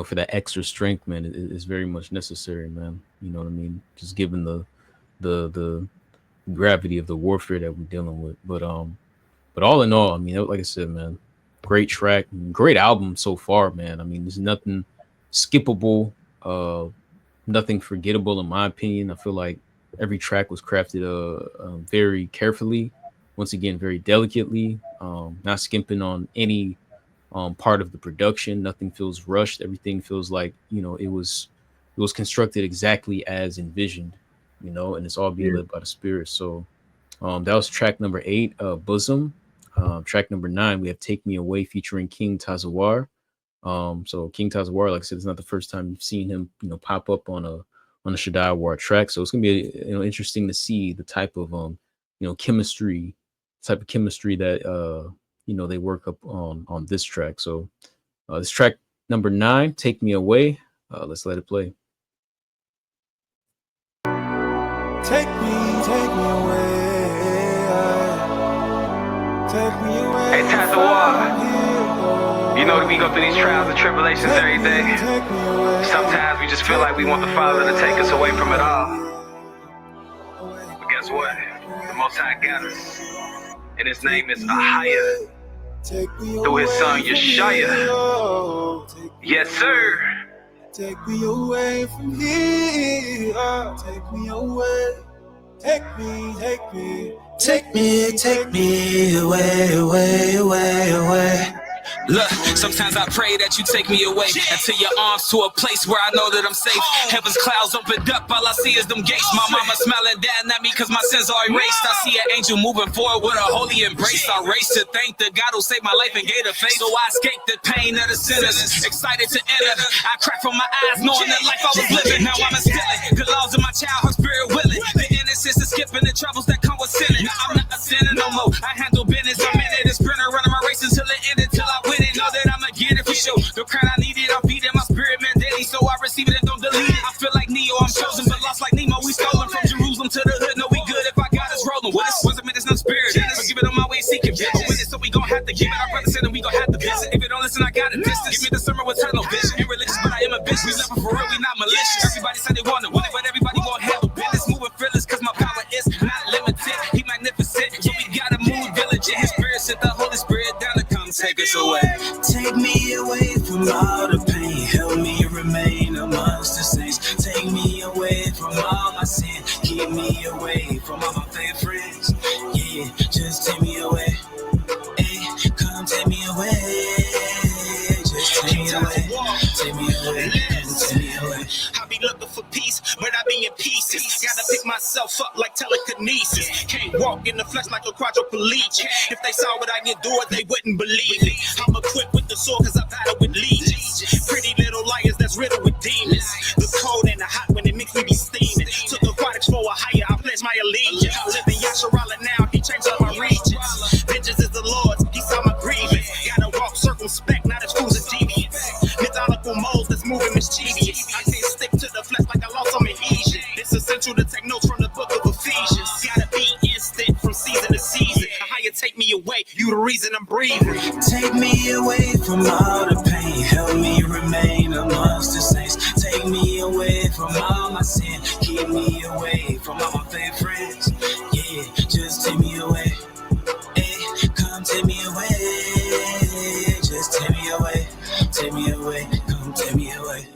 A: For that extra strength, man, is very much necessary, man. You know what I mean? Just given the gravity of the warfare that we're dealing with. But all in all, I mean, like I said, man, great track, great album so far, man. I mean, there's nothing skippable, nothing forgettable in my opinion. I feel like every track was crafted very carefully, once again, very delicately, not skimping on any part of the production. Nothing feels rushed. Everything feels like it was constructed exactly as envisioned, and it's all being led by the Spirit. So that was track number 8, Bosom. Track number 9, we have Take Me Away featuring King Tazawar. So King Tazawar, like I said, it's not the first time you've seen him, pop up on a Shadayawar track. So it's gonna be interesting to see the type of chemistry that they work up on this track. So this track number 9, Take Me Away. Let's let it play.
H: Take me away. Take me away.
F: Hey, Tazawar. You know we go through these trials and tribulations every day. Sometimes we just feel like we want the Father to take us away from it all. But guess what? The Most High got us. And His name is Ahaya. Through His Son Yeshaya. Yes, sir.
H: Take me away from here. Take me away. Take me away.
F: Look, sometimes I pray that you take me away into your arms to a place where I know that I'm safe. Heaven's clouds opened up, all I see is them gates. My mama smiling down at me cause my sins are erased. I see an angel moving forward with a holy embrace. I race to thank the God who saved my life and gave the faith. So I escaped the pain of the sinners, excited to enter. I crack from my eyes knowing that life I was living. Now I'm instilling the laws of my child, her spirit willing. The innocence is skipping the troubles that come with sinning. Now I'm not a sinner no more. I handle business, I'm in it. A sprinter running my race until it ended, till I win it. Know that I'ma get it for sure. The crown I needed, I'm feeding my spirit man daily, so I receive it and don't delete it. I feel like Neo, I'm chosen, but lost like Nemo. We stolen from Jerusalem to the hood. No, we good if I got us rolling. What is wasn't meant as no spirit. Forgive it on my way, seeking vision with it, so we gon' have to give it. Our brother said that we gon' have to visit. If you don't listen, I got a distance. Give me the summer with tunnel vision. Ain't religious, but I am a bitch. We never for for real, we not malicious. Everybody said they want it, but everybody won't handle business. Moving fearless, cause my power is not limited. He magnificent, so we gotta move diligent. His spirit sent the Holy Spirit down to come take us away.
H: Take me away from all the pain. Help me remain amongst the saints. Take me away from all my sin. Keep me away from all my fake friends. Yeah, just take me away. Hey, come take me away. Just take me away. Take me away. Take me away.
F: I be looking for peace, but I be in pieces. Gotta pick myself up like telekinesis. Can't walk in the flesh like a quadriplegic. If they saw what I endured, they wouldn't believe it. I'm equipped with the sword cause I battle with legions. Pretty little liars that's riddled with demons. The cold and the hot when it makes me be steaming. Took aquatics for a higher, I pledge my allegiance. Live in Yasharala now, he changed all my regions. Vengeance is the Lord's, he saw my grievance. Gotta walk circumspect, not as fools and deviants. Mythological moles that's moving mischievous. I can't stick to the flesh like I lost some adhesion. It's essential to take notes from the book of Ephesians. Gotta be instant from season to season. The higher take me away, you the reason I'm breathing.
H: Take me away from all the pain. Help me remain amongst the saints. Take me away from all my sin. Keep me away from all my fake friends. Yeah, just take me away. Hey, come take me away. Just take me away. Take me away. Come take me away.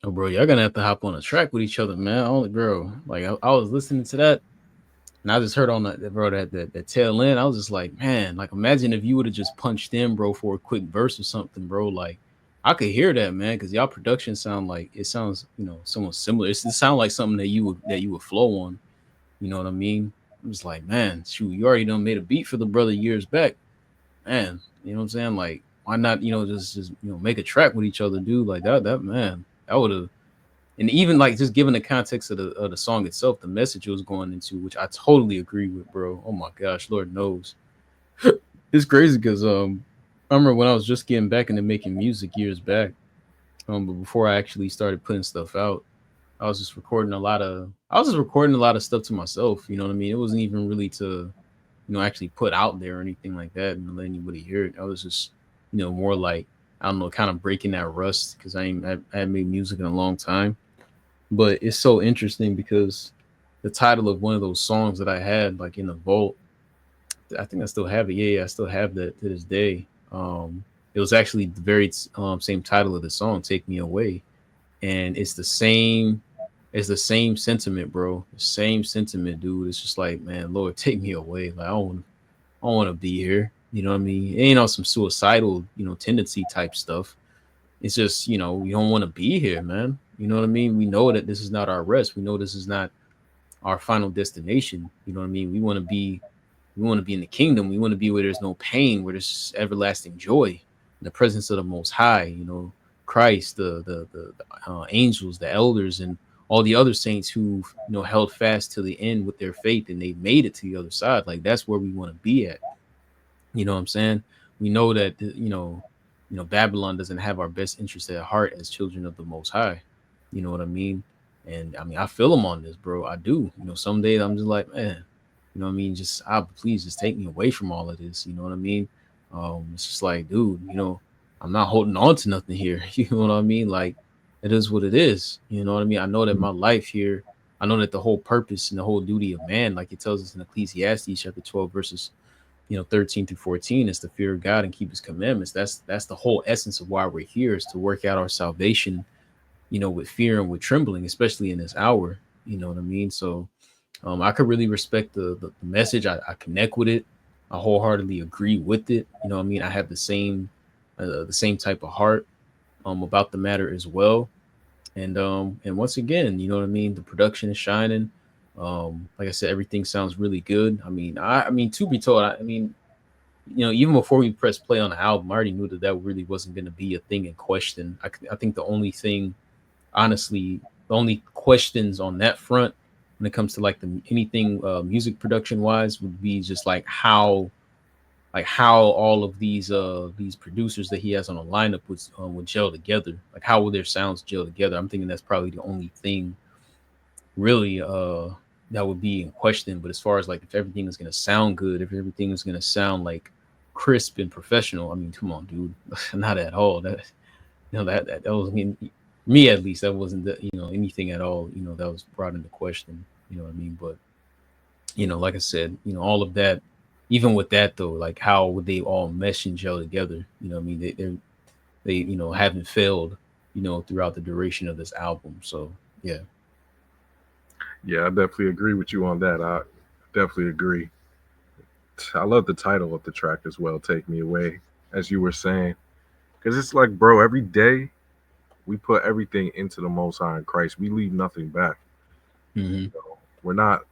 A: Oh, bro, y'all gonna have to hop on a track with each other, man. Only bro, like I was listening to that, and I just heard on that bro that tail end. I was just like, man, like imagine if you would have just punched in, bro, for a quick verse or something, bro. Like I could hear that, man, because y'all production sound like it sounds, somewhat similar. It sounds like something that you would flow on. You know what I mean? I'm just like, man, shoot, you already done made a beat for the brother years back, man. You know what I'm saying? Like, why not, just make a track with each other, dude? Like that man, that would have. And even like just given the context of the song itself, the message it was going into, which I totally agree with, bro. Oh my gosh, Lord knows. It's crazy because I remember when I was just getting back into making music years back. But before I actually started putting stuff out, I was just recording a lot of stuff to myself, you know what I mean? It wasn't even really to, actually put out there or anything like that and let anybody hear it. I was just, more like, I don't know, kind of breaking that rust because I had made music in a long time. But it's so interesting because the title of one of those songs that I had like in the vault, I think I still have it. Yeah, I still have that to this day. It was actually the very same title of the song, "Take Me Away," and it's the same sentiment, bro. The same sentiment, dude. It's just like, man, Lord, take me away. Like I don't want to be here. You know what I mean? It ain't on some suicidal, tendency type stuff. It's just, we don't want to be here, man. You know what I mean? We know that this is not our rest. We know this is not our final destination. You know what I mean? We want to be in the kingdom. We want to be where there's no pain, where there's everlasting joy, in the presence of the Most High. Christ, the angels, the elders, and all the other saints who held fast to the end with their faith, and they made it to the other side. Like that's where we want to be at. You know what I'm saying? We know that Babylon doesn't have our best interest at heart as children of the Most High. You know what I mean? And I mean, I feel them on this, bro. I do. Some days I'm just like, man, what I mean? Please just take me away from all of this. You know what I mean? It's just like, dude, I'm not holding on to nothing here. You know what I mean? Like, it is what it is. You know what I mean? I know that my life here, I know that the whole purpose and the whole duty of man, like it tells us in Ecclesiastes chapter 12, verses 13 through 14, is to fear God and keep his commandments. That's the whole essence of why we're here, is to work out our salvation, with fear and with trembling, especially in this hour. You know what I mean? So I could really respect the message. I connect with it. I wholeheartedly agree with it. You know what I mean? I have the same type of heart about the matter as well. And once again, you know what I mean? The production is shining. Like I said, everything sounds really good. I mean, to be told, I mean, even before we pressed play on the album, I already knew that really wasn't going to be a thing in question. I think the only thing, honestly, the only questions on that front when it comes to like anything music production wise would be just like how all of these producers that he has on a lineup would gel together. Like how will their sounds gel together? I'm thinking that's probably the only thing really that would be in question. But as far as like if everything is gonna sound good, if everything is gonna sound like crisp and professional, I mean, come on, dude, not at all. That was, I mean, me at least, that wasn't anything at all that was brought into question. You know what I mean? But like I said, all of that. Even with that though, like how would they all mesh and gel together? What I mean, they haven't failed, throughout the duration of this album. So yeah.
B: Yeah, I definitely agree with you on that. I definitely agree. I love the title of the track as well, Take Me Away, as you were saying. Because it's like, bro, every day we put everything into the Most High in Christ. We leave nothing back.
A: Mm-hmm.
B: We're not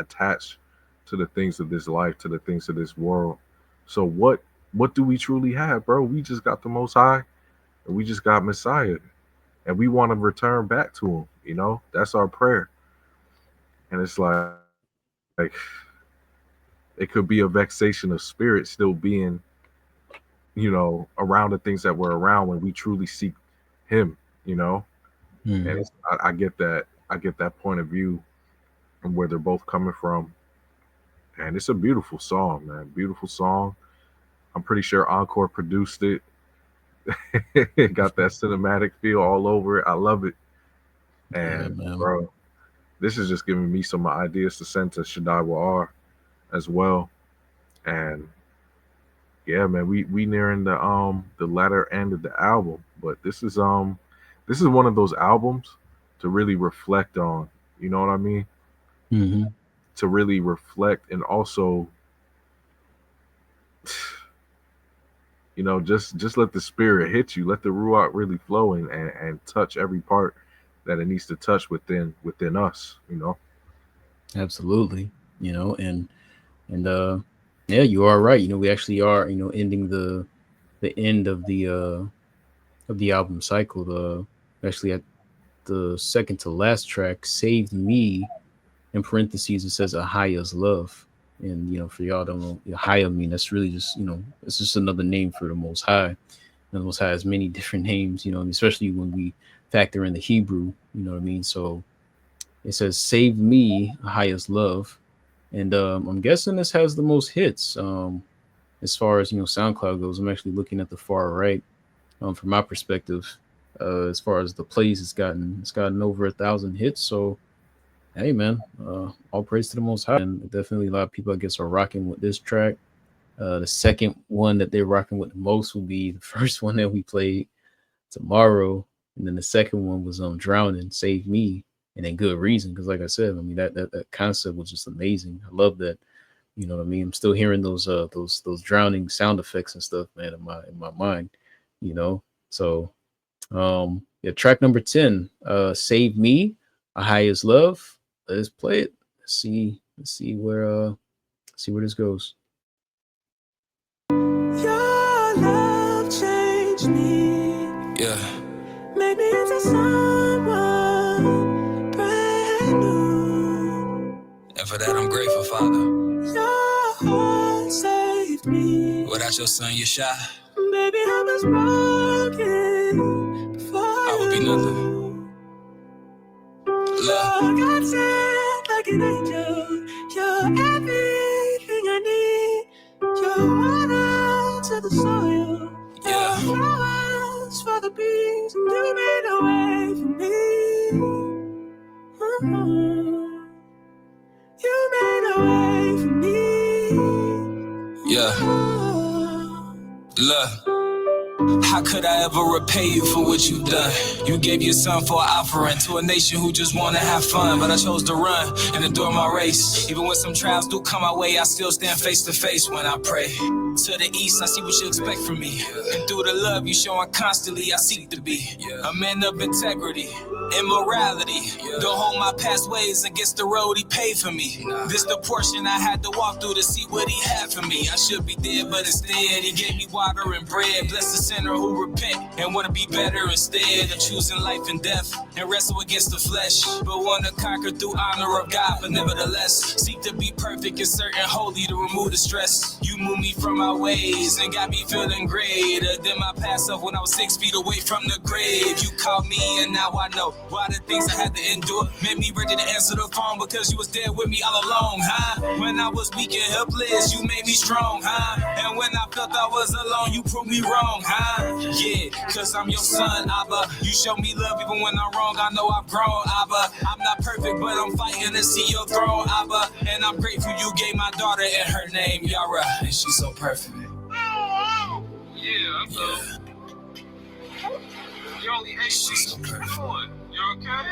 B: attached to the things of this life, to the things of this world. So what do we truly have, bro? We just got the Most High, and we just got Messiah, and we want to return back to him. That's our prayer. And it's like it could be a vexation of spirit still being, around the things that we're around when we truly seek him,
A: Mm-hmm.
B: And I get that. I get that point of view and where they're both coming from. And it's a beautiful song, man. Beautiful song. I'm pretty sure Encore produced it. It got that cinematic feel all over it. I love it. And
A: Yeah,
B: bro, this is just giving me some ideas to send to Shadayawar as well. And yeah, man, we nearing the latter end of the album, but this is one of those albums to really reflect on. You know what I mean?
A: Mm-hmm.
B: To really reflect and also, just let the spirit hit you, let the ruach really flow and touch every part that it needs to touch within us.
A: Absolutely. And yeah, you are right. We actually are ending the end of the album cycle. Actually at the second to last track, Saved Me, in parentheses it says Ahaya's Love. And for y'all don't know, Ahaya, I mean, that's really just it's just another name for the Most High. And the Most High has many different names, especially when we factor in the Hebrew. You know what I mean? So it says Save Me, Ahaya's Love. And I'm guessing this has the most hits as far as SoundCloud goes. I'm actually looking at the far right. From my perspective, as far as the plays, it's gotten over 1,000 hits. So hey, man, all praise to the Most High. And definitely a lot of people, I guess, are rocking with this track. The second one that they're rocking with the most will be the first one that we played, Tomorrow, and then the second one was Drowning, Save Me, and then Good Reason. Because like I said, I mean that concept was just amazing. I love that. You know what I mean? I'm still hearing those drowning sound effects and stuff, man, in my mind. So yeah, track number 10, Save Me, Ahaya's Love. Let's play it. Let's see where this goes.
H: Your love changed me.
F: Yeah.
H: Made me into someone brand new.
F: And for that, I'm grateful, Father.
H: Your heart saved me.
F: Without your son, you're shy.
H: Baby, I was broken before
F: I would be nothing. Love.
H: God sent like an angel. You're everything I need. You're water to the soil.
F: Yeah.
H: Flowers for the bees. And you made a way for me. You made a way for me.
F: Yeah. Look. How could I ever repay you for what you've done? You gave your son for an offering to a nation who just wanna have fun. But I chose to run and endure my race. Even when some trials do come my way, I still stand face to face when I pray. To the east, I see what you expect from me. And through the love you showing constantly, I seek to be a man of integrity. Immorality, don't hold my past ways against the road he paid for me. This the portion I had to walk through to see what he had for me. I should be dead, but instead he gave me water and bread. Bless the sinner who repent and wanna be better instead of choosing life and death and wrestle against the flesh, but wanna conquer through honor of God. But nevertheless, seek to be perfect and certain holy to remove the stress. You moved me from my ways and got me feeling greater than my past self when I was 6 feet away from the grave. You called me and now I know why the things I had to endure made me ready to answer the phone, because you was there with me all along, huh? When I was weak and helpless, you made me strong, huh? And when I felt I was alone, you proved me wrong, huh? Yeah, cause I'm your son, Abba. You show me love even when I'm wrong. I know I've grown, Abba. I'm not perfect, but I'm fighting to see your throne, Abba. And I'm grateful you gave my daughter and her name Yara, and she's so perfect.
C: Yeah, I know. You only 8 weeks. What you doing? You okay?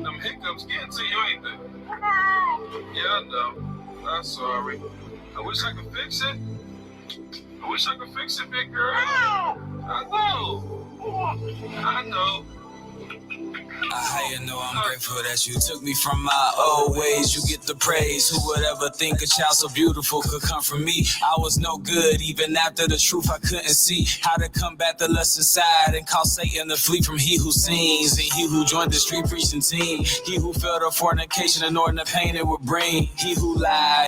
C: Them hiccups getting to you, ain't they? Yeah, I know. I'm sorry. I wish I could fix it. I wish I could fix it, big girl. I know. I know.
F: I know I'm grateful that you took me from my old ways. You get the praise. Who would ever think a child so beautiful could come from me? I was no good, even after the truth I couldn't see. How to combat the lust inside and cause Satan to flee from he who sings and he who joined the street preaching team. He who felt a fornication, ignoring the pain it would bring. He who lied.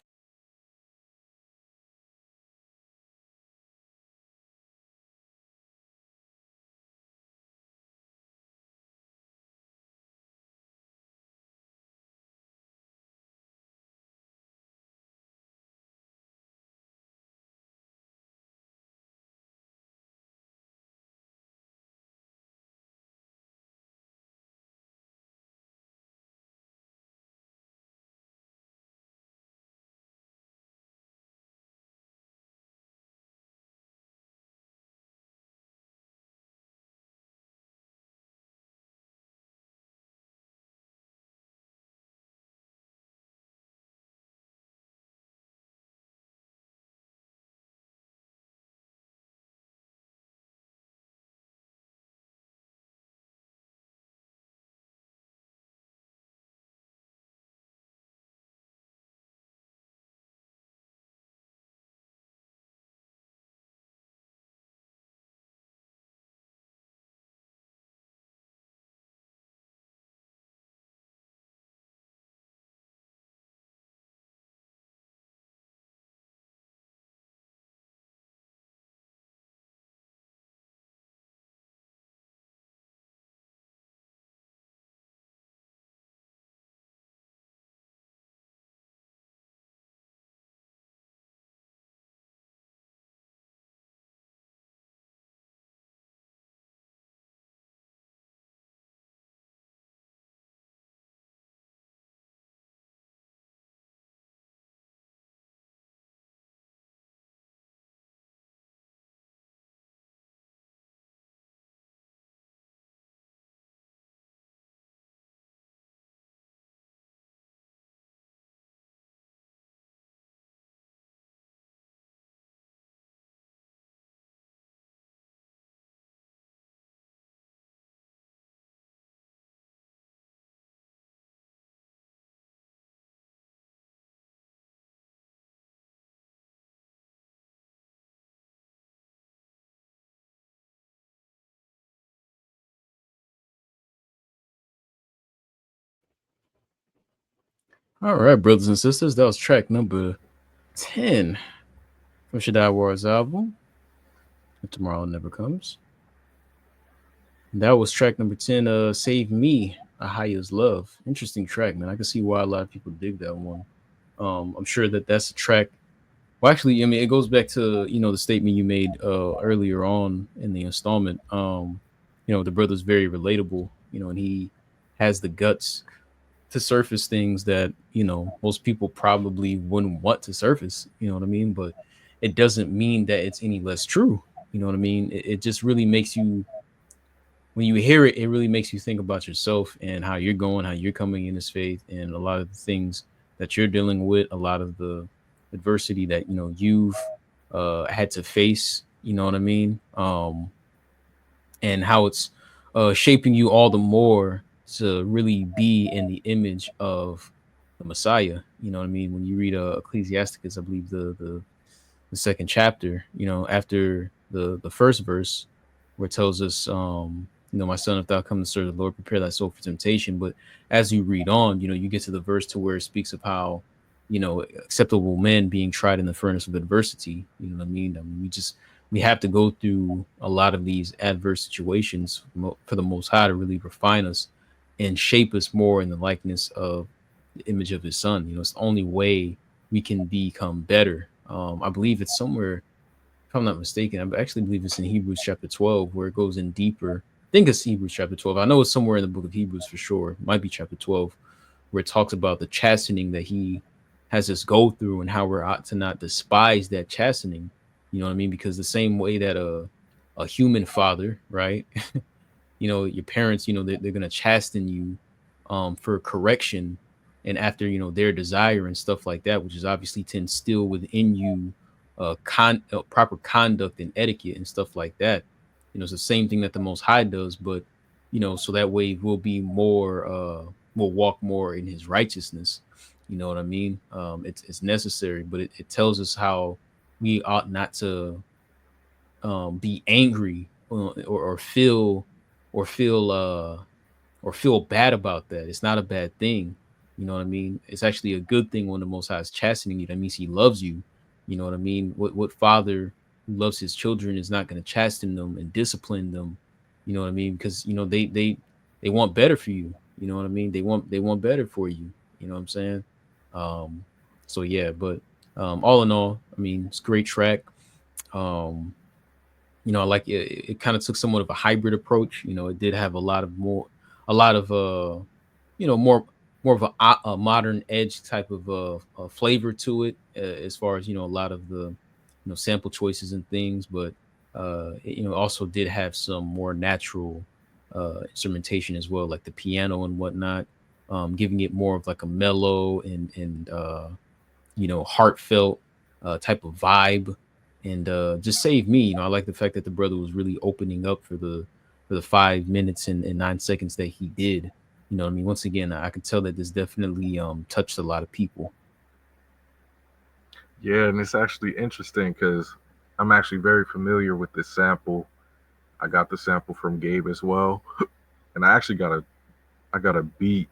A: All right, brothers and sisters, that was track number 10 from Shadayawar's album, If Tomorrow Never Comes. That was track number 10, Save Me, Ahaya's Love. Interesting track, man. I can see why a lot of people dig that one. I'm sure that that's a track. Well, actually, I mean, it goes back to, the statement you made earlier on in the installment. The brother's very relatable, and he has the guts to surface things that, most people probably wouldn't want to surface, you know what I mean? But it doesn't mean that it's any less true. You know what I mean? It just really makes you, when you hear it, it really makes you think about yourself and how you're going, how you're coming in this faith, and a lot of the things that you're dealing with, a lot of the adversity that you've had to face. You know what I mean? And how it's shaping you all the more to really be in the image of the Messiah. You know what I mean? When you read Ecclesiasticus, I believe the second chapter, after the first verse, where it tells us, my son, if thou come to serve the Lord, prepare thy soul for temptation. But as you read on, you get to the verse to where it speaks of how, acceptable men being tried in the furnace of adversity. You know what I mean? I mean, we have to go through a lot of these adverse situations for the Most High to really refine us and shape us more in the likeness of the image of His Son. It's the only way we can become better. I believe it's somewhere, if I'm not mistaken, I actually believe it's in Hebrews chapter 12, where it goes in deeper. I think it's Hebrews chapter 12. I know it's somewhere in the book of Hebrews for sure. It might be chapter 12, where it talks about the chastening that He has us go through and how we're ought to not despise that chastening. You know what I mean? Because the same way that a human father, right? Your parents, they're going to chasten you for correction, and after their desire and stuff like that, which is obviously to instill within you proper conduct and etiquette and stuff like that. It's the same thing that the Most High does, but so that way we'll be more we'll walk more in His righteousness. You know what I mean? It's necessary, but it tells us how we ought not to be angry, or feel or feel or feel bad about that. It's not a bad thing. You know what I mean? It's actually a good thing when the Most High is chastening you. That means He loves you. You know what I mean? What father who loves his children is not going to chasten them and discipline them? You know what I mean? Because they want better for you. You know what I mean? They want better for you. You know what I'm saying? Um, so yeah, but all in all, I mean, it's a great track. Um, I like it. It kind of took somewhat of a hybrid approach. It did have a lot of more of a modern edge type of flavor to it, as far as a lot of the sample choices and things. But it also did have some more natural instrumentation as well, like the piano and whatnot, giving it more of like a mellow and heartfelt type of vibe. And just Save Me. I like the fact that the brother was really opening up for the 5 minutes and 9 seconds that he did. You know what I mean? Once again, I could tell that this definitely touched a lot of people.
B: Yeah, and it's actually interesting because I'm actually very familiar with this sample. I got the sample from Gabe as well, and I got a beat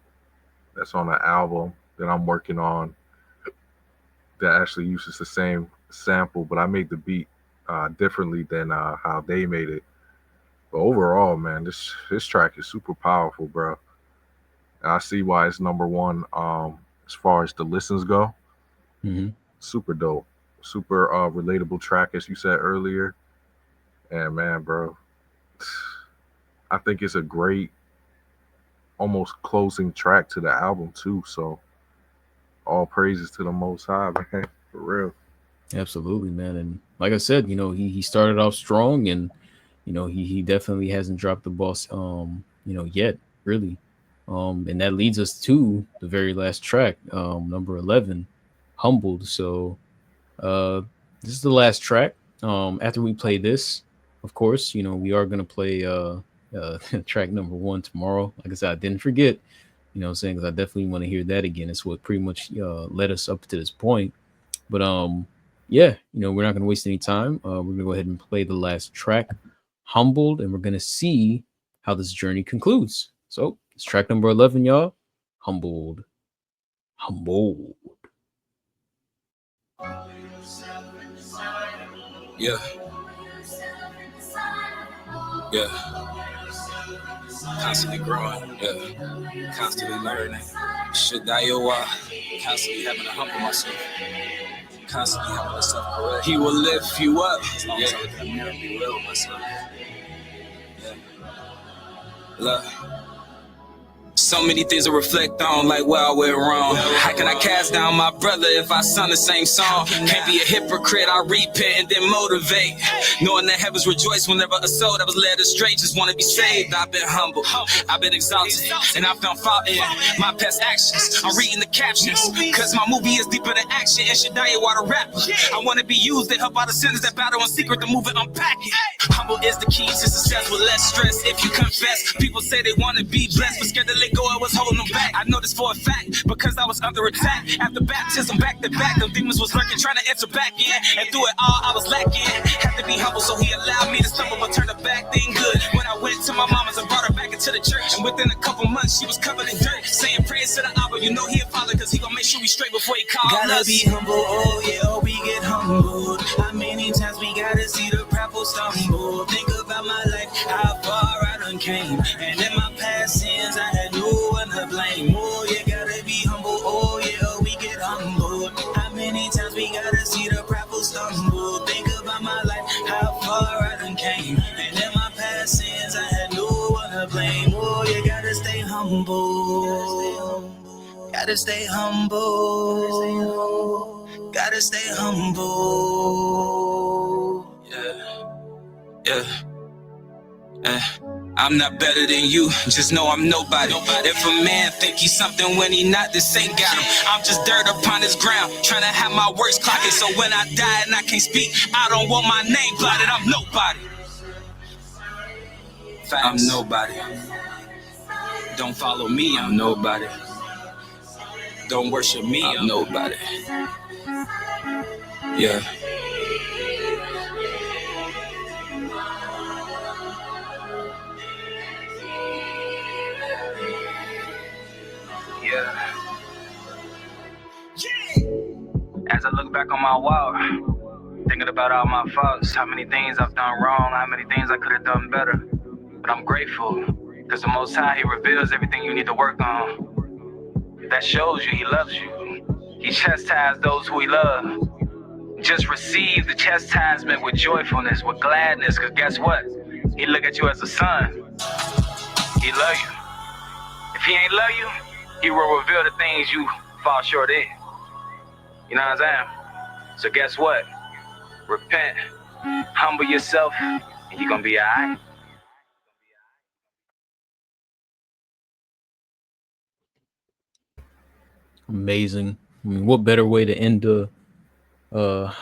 B: that's on an album that I'm working on that actually uses the same sample, but I made the beat differently than how they made it. But overall, man, this track is super powerful, bro. And I see why it's number one as far as the listens go.
A: Mm-hmm.
B: Super dope, super relatable track, as you said earlier. And man, bro, I think it's a great, almost closing track to the album too. So all praises to the Most High, man, for real.
A: Absolutely, man. And like I said, he started off strong, and he definitely hasn't dropped the ball yet, really. And that leads us to the very last track, number 11, Humbled. So this is the last track. After we play this, of course, we are gonna play track number 1 tomorrow. Like I said, I didn't forget, what I'm saying, because I definitely want to hear that again. It's what pretty much led us up to this point. But yeah, we're not gonna waste any time. We're gonna go ahead and play the last track, Humbled, and we're gonna see how this journey concludes. So it's track number 11, y'all. Humbled. Humbled.
F: Yeah. Yeah. Constantly growing. Yeah. Constantly learning. Shadayawar. Constantly having to humble myself. Constantly having to self-correct. He will lift you up. As long as I look in the mirror and be real with myself. Yeah. Love. So many things to reflect on, like where I went wrong. How can I cast down my brother if I sung the same song? Can't be a hypocrite, I repent and then motivate. Knowing that heavens rejoice whenever a soul that was led astray just want to be saved. I've been humble, I've been exalted, and I found fault in my past actions. I'm reading the captions, cause my movie is deeper than action. And Shadayawar, the rapper, I want to be used to help out the sinners that battle in secret to move it, unpack it. Humble is the key to success with less stress. If you confess, people say they want to be blessed, but scared to let go, I was holding them back. I know this for a fact, because I was under attack. After baptism, back to back, the demons was lurking, trying to enter back in. And through it all, I was lacking. Had to be humble, so he allowed me to stumble, but turned the back thing good. When I went to my mama's and brought her back into the church, and within a couple months, she was covered in dirt. Saying prayers to the Abba, you know he'll follow, cause he gon' make sure we straight before he calls us.
H: Gotta be humble, oh yeah, oh we get humbled. How many times we gotta see the prophets stumble? Think about my life, how far I done came. And in my past sins, I had no one to blame. Oh yeah, gotta be humble, oh yeah, oh we get humbled. How many times we gotta see the prophets stumble? Think about my life, how far I done came. And in my past sins, I had no one to blame. Oh you gotta stay humble. Gotta stay humble. Gotta stay humble.
F: Yeah. I'm not better than you, just know I'm nobody. If a man think he's something when he not, this ain't got him. I'm just dirt upon his ground, trying to have my words clocked. So when I die and I can't speak, I don't want my name blotted. I'm nobody. I'm nobody. Don't follow me, I'm nobody. Don't worship me, I'm nobody. Yeah. As I look back on my walk, thinking about all my faults, how many things I've done wrong, how many things I could have done better. But I'm grateful, because the Most High, He reveals everything you need to work on. That shows you He loves you. He chastises those who He loves. Just receive the chastisement with joyfulness, with gladness, because guess what? He look at you as a son. He love you. If He ain't love you, He will reveal the things you fall short in. You know what I'm saying? So guess what? Repent, humble yourself, and you're gonna be all right.
A: Amazing. I mean, what better way to end a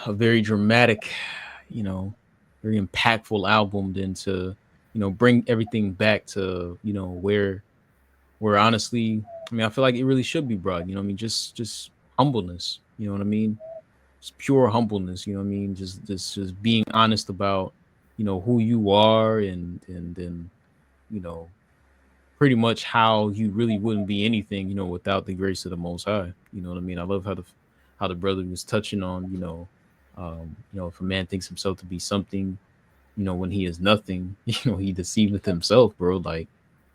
A: very dramatic, you know, very impactful album than to, bring everything back to, where honestly, I mean, I feel like it really should be brought. I mean, just humbleness. You know what I mean? Just pure humbleness. You know what I mean? Just being honest about, who you are, and then, you know, pretty much how you really wouldn't be anything, without the grace of the Most High. You know what I mean? I love how the brother was touching on, if a man thinks himself to be something, when he is nothing, he deceiveth himself, bro. Like,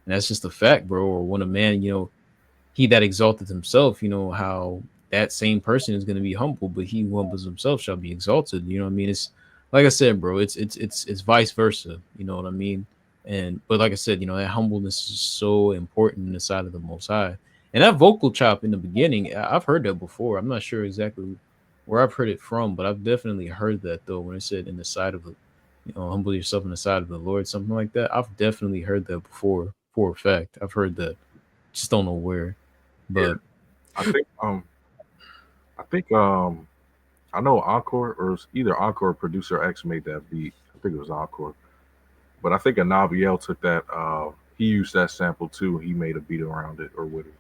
A: and that's just a fact, bro. Or when a man, he that exalteth himself, how that same person is going to be humble, but he who humbles himself shall be exalted. You know what I mean? It's like I said, bro, it's vice versa. You know what I mean? And but like I said, that humbleness is so important in the side of the Most High. And that vocal chop in the beginning, I've heard that before. I'm not sure exactly where I've heard it from, but I've definitely heard that though. When it said in the side of the, humble yourself in the side of the Lord, something like that. I've definitely heard that before, for a fact. I've heard that, just don't know where. But
B: I think I know Encore, or it's either Encore or Producer X made that beat. I think it was Encore. But I think Anaviel took that. He used that sample too. He made a beat around it or with it.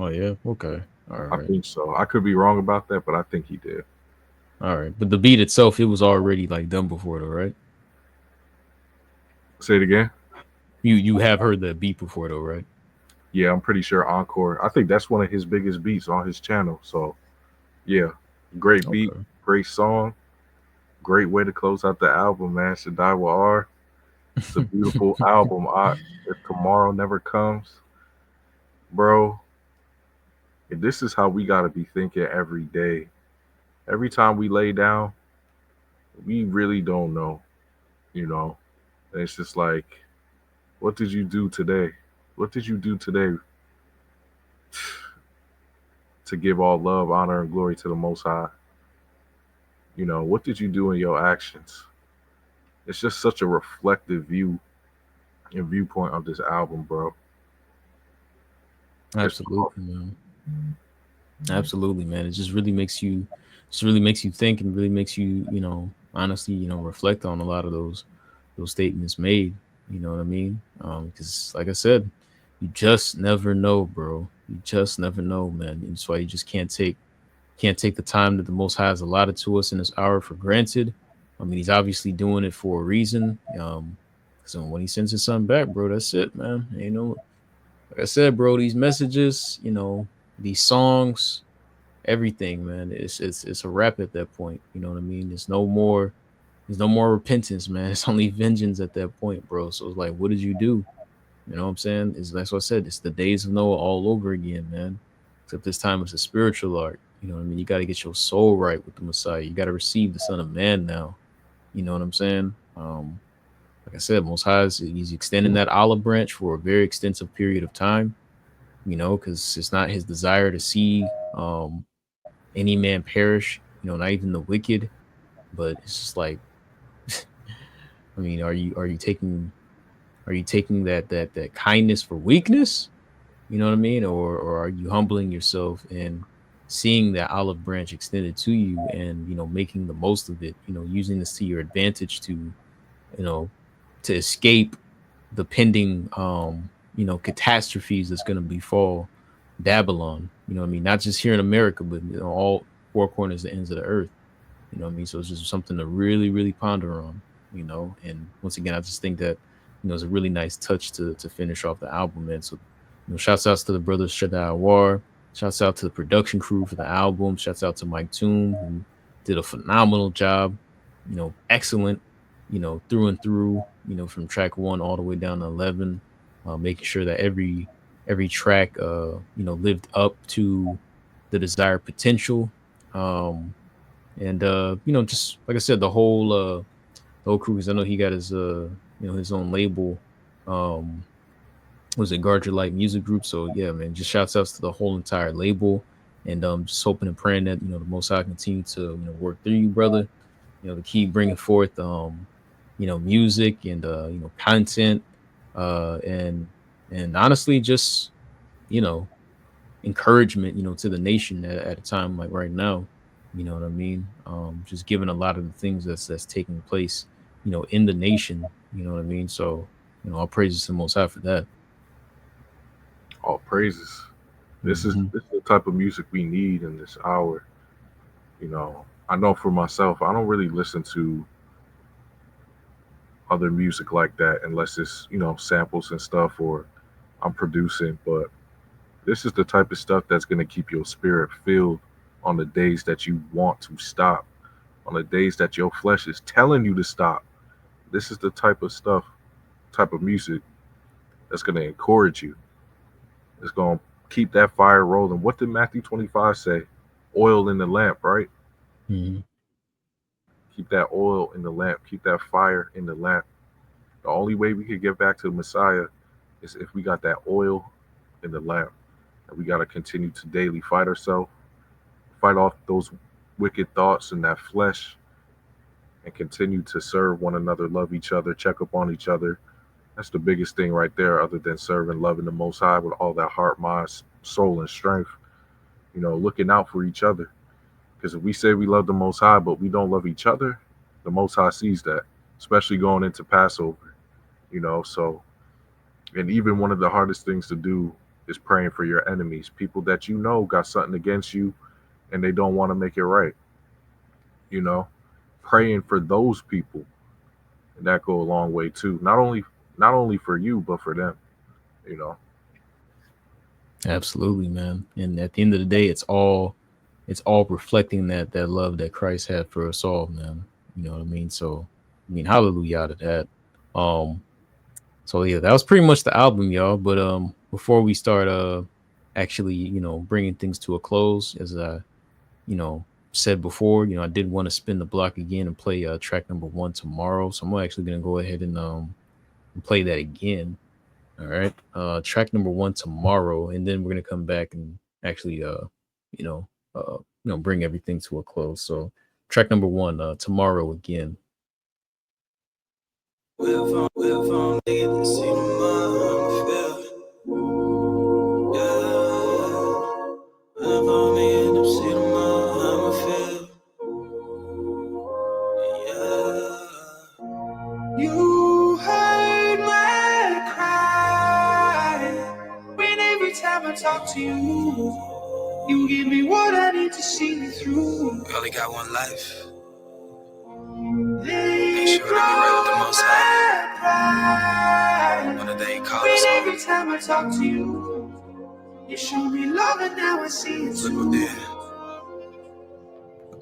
A: oh yeah, okay, all
B: I
A: right,
B: think so. I could be wrong about that, but I think he did.
A: all right. But the beat itself, it was already like done before, though, right?
B: Say it again.
A: You have heard that beat before, though, right?
B: Yeah, I'm pretty sure Encore. I think that's one of his biggest beats on his channel. So, yeah, great beat,
A: Okay.
B: great song, great way to close out the album, man. Shadayawar. It's a beautiful album. If tomorrow never comes, bro, this is how we gotta be thinking every day. Every time we lay down, we really don't know, you know. And it's just like, what did you do today? What did you do today to give all love, honor, and glory to the Most High? What did you do in your actions? It's just such a reflective view and viewpoint of this album, bro. It's powerful.
A: Absolutely, man. Absolutely, man. It just really makes you think, and really makes you, honestly, reflect on a lot of those statements made. You know what I mean? Because like I said, you just never know, bro. You just never know, man. And that's why you just can't take the time that the Most High has allotted to us in this hour for granted. I mean, he's obviously doing it for a reason. So when he sends his son back, bro, that's it, man. Like I said, bro, these messages, these songs, everything, man. It's a wrap at that point. You know what I mean? There's no more repentance, man. It's only vengeance at that point, bro. So it's like, what did you do? You know what I'm saying? That's what I said. It's the days of Noah all over again, man. Except this time it's a spiritual arc. You know what I mean? You got to get your soul right with the Messiah. You got to receive the Son of Man now. You know what I'm saying? Like I said, Most High he's extending that olive branch for a very extensive period of time. Because it's not his desire to see any man perish. Not even the wicked. But it's just like, I mean, are you taking that kindness for weakness? You know what I mean? Or are you humbling yourself and seeing that olive branch extended to you and, making the most of it, using this to your advantage you know, to escape the pending, catastrophes that's going to befall Babylon. You know what I mean? Not just here in America, but all four corners, the ends of the earth. You know what I mean? So it's just something to really, really ponder on. And once again, I just think that, it's a really nice touch to finish off the album, man. So, shouts outs to the brothers Shadayawar. Shouts out to the production crew for the album. Shouts out to Mike Toon, who did a phenomenal job. Excellent, through and through, from track 1 all the way down to 11, making sure that every track, lived up to the desired potential. And just like I said, the whole crew, because I know he got his own label. Was it Guard Your Light Music Group? So yeah, man, just shouts outs to the whole entire label, and just hoping and praying that the Most High continue to work through you, brother. To keep bringing forth music and content, and honestly just you know encouragement, to the nation at a time like right now. You know what I mean? Just given a lot of the things that's taking place, in the nation. You know what I mean? So, all praises to the Most High for that.
B: All praises. This is
A: Mhm.
B: this is the type of music we need in this hour. I know for myself, I don't really listen to other music like that unless it's samples and stuff or I'm producing. But this is the type of stuff that's going to keep your spirit filled on the days that you want to stop, on the days that your flesh is telling you to stop. This is the type of stuff, type of music that's going to encourage you. It's going to keep that fire rolling. What did Matthew 25 say? Oil in the lamp, right?
A: Mhm.
B: Keep that oil in the lamp. Keep that fire in the lamp. The only way we could get back to the Messiah is if we got that oil in the lamp. And we got to continue to daily fight ourselves, fight off those wicked thoughts and that flesh, and continue to serve one another, love each other, check up on each other. That's the biggest thing right there, other than serving, loving the Most High with all that heart, mind, soul, and strength. Looking out for each other. Because if we say we love the Most High, but we don't love each other, the Most High sees that, especially going into Passover. So, and even one of the hardest things to do is praying for your enemies, people that got something against you and they don't want to make it right. Praying for those people, and that go a long way too. Not only for you, but for them. You know.
A: Absolutely, man. And at the end of the day, it's all reflecting that love that Christ had for us all, man. You know what I mean? So, I mean, hallelujah to that. Um, so yeah, that was pretty much the album, y'all. But before we start actually, bringing things to a close, as I, you know, said before, I did want to spin the block again and play track number 1 tomorrow. So I'm actually gonna go ahead and play that again. All right. Track number one tomorrow, and then we're gonna come back and actually, you know, bring everything to a close. So, track number one, tomorrow again.
H: You heard my cry when every time I talk to you, you give me what I need to see me through. We only got one life. Make sure to be right with the Most High. One day you call us home. Every time I talk to you, you show me love and now I see it too.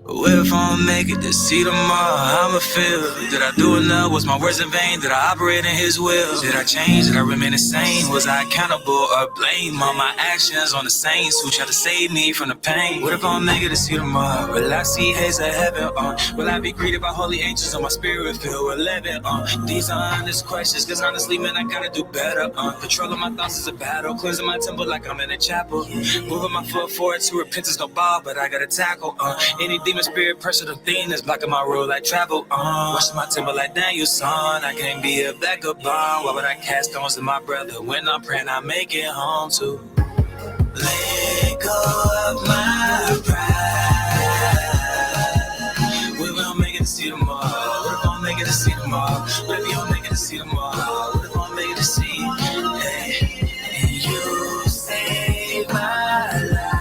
H: What if I don't make it to see tomorrow? I'ma feel. Did I do enough? Was my words in vain? Did I operate in His will? Did I change? Did I remain the same? Was I accountable or blame all my actions on the saints who tried to save me from the pain? What if I don't make it to see tomorrow? Will I see haze of heaven? Will I be greeted by holy angels or my spirit filled with living? These are honest questions, cause honestly, man, I gotta do better. Controlling my thoughts is a battle, cleansing my temple like I'm in a chapel. Moving my foot forward to repentance, no ball, but I gotta tackle. Any demon spirit, personal thing that's blocking my road like travel. Washing my temple like Daniel's son. I can't be a backup bomb. Why would I cast stones to my brother when I'm praying I make it home to? Let go of my pride. We will make it to see tomorrow. What if I'll make it to see tomorrow? What if you don't make it to see tomorrow? What if I'll make it to see? Hey, and you save my life.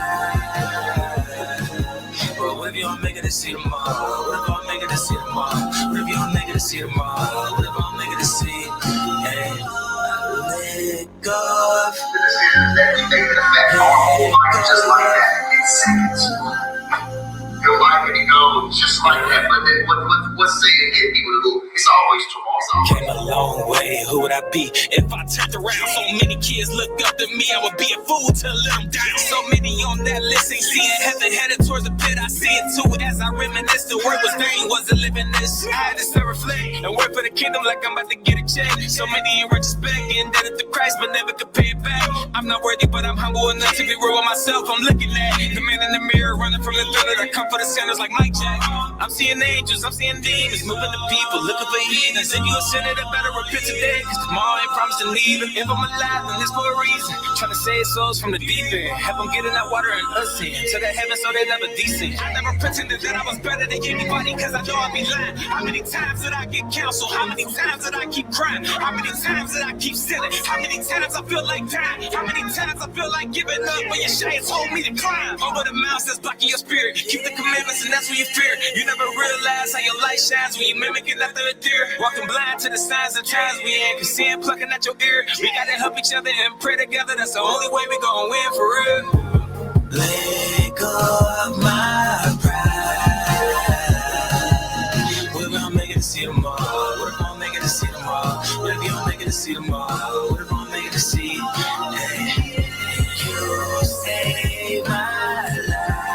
H: But what if you don't make it to see tomorrow? What if I'll make it to see tomorrow? What if you don't make it to see tomorrow? What if I'll make it to see? Hey, let go of.
E: Just like that in seconds. Your life can go just like that, but then what's saying get people to go? It's always tomorrow.
F: Came a long way, who would I be if I turned around? So many kids look up to me, I would be a fool to let them down. So many on that list ain't seeing heaven, headed towards the pit. I see it too as I reminisce. The word was vain, wasn't living this. I had to start reflect and work for the kingdom like I'm about to get a check. So many in retrospect, indebted to Christ, but never could pay it back. I'm not worthy, but I'm humble enough to be real with myself. I'm looking at the man in the mirror, running from the thriller that come for the sinners like Mike Jack. I'm seeing angels, I'm seeing demons, moving the people, looking for heathens. If you a sinner, that better repent today, cause tomorrow ain't promised to leave. If I'm alive, then it's for a reason. Trying to save souls from the deep end, help them get in that water and us in to that heaven so they never descend. I never pretended that I was better than anybody, cause I know I be lying. How many times did I get counseled? How many times did I keep crying? How many times did I keep sinning? How many times I feel like dying? How many times I feel like giving up when your shade told me to climb over the mountains that's blocking your spirit? Keep the commandments and that's what you fear. You never realize how your light shines when you mimic it after a deer. Walking blind to the signs and times we in, cause sin plucking at your ear. We gotta help each other and pray together. That's the only way we gon' win for real.
H: Let go of my pride. What if I don't make it to see tomorrow? What if I don't make it to see tomorrow? What if you don't make it to see tomorrow? What if I don't make it to see? Hey, you save my life.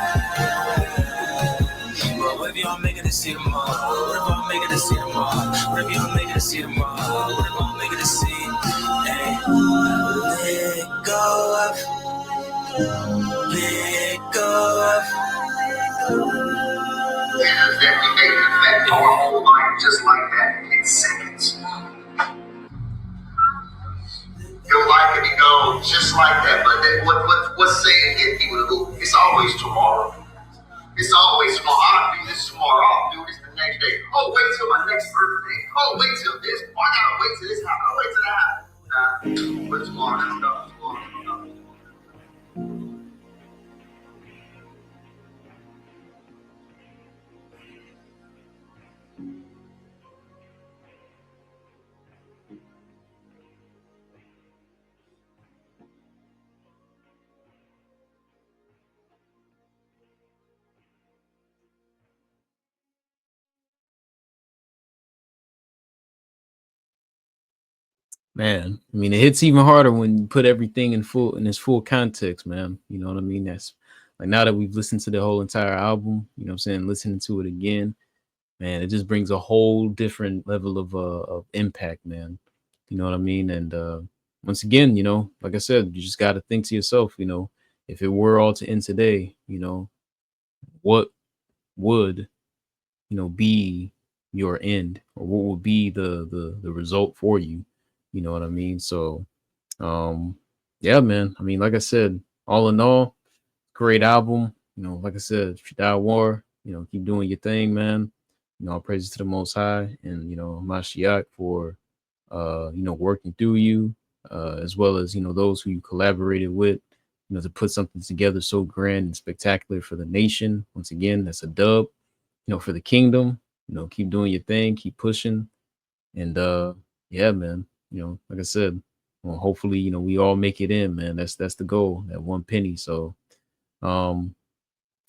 H: But what if you don't make it to see tomorrow? What if I don't make it to see tomorrow? What if you don't make it to see tomorrow? What if I don't make it to see? Hey, let go of. Let go of.
E: Then we make it affect our whole life just like that in seconds. Your life can go just like that, but then what's saying get people to go? It's always tomorrow. It's always tomorrow. I'll do this tomorrow. I'll do this the next day. Oh, wait till my next birthday. Oh, wait till this. Oh, I gotta wait till this happens. I'll wait till that happens. But tomorrow, come up. Tomorrow, come up.
A: Man, I mean, it hits even harder when you put everything in its full context, man. You know what I mean? That's like now that we've listened to the whole entire album, you know what I'm saying, listening to it again, man, it just brings a whole different level of impact, man. You know what I mean? And once again, like I said, you just got to think to yourself, if it were all to end today, what would, be your end, or what would be the result for you? You know what I mean? So, um, yeah, man. I mean, like I said, all in all, great album. Like I said, Shadayawar, keep doing your thing, man. All praises to the Most High, and Mashiach for working through you, as well as those who you collaborated with, to put something together so grand and spectacular for the nation. Once again, that's a dub, for the kingdom. Keep doing your thing, keep pushing, and yeah, man. Like I said, well, hopefully, we all make it in, man. That's the goal, that one penny. So, um,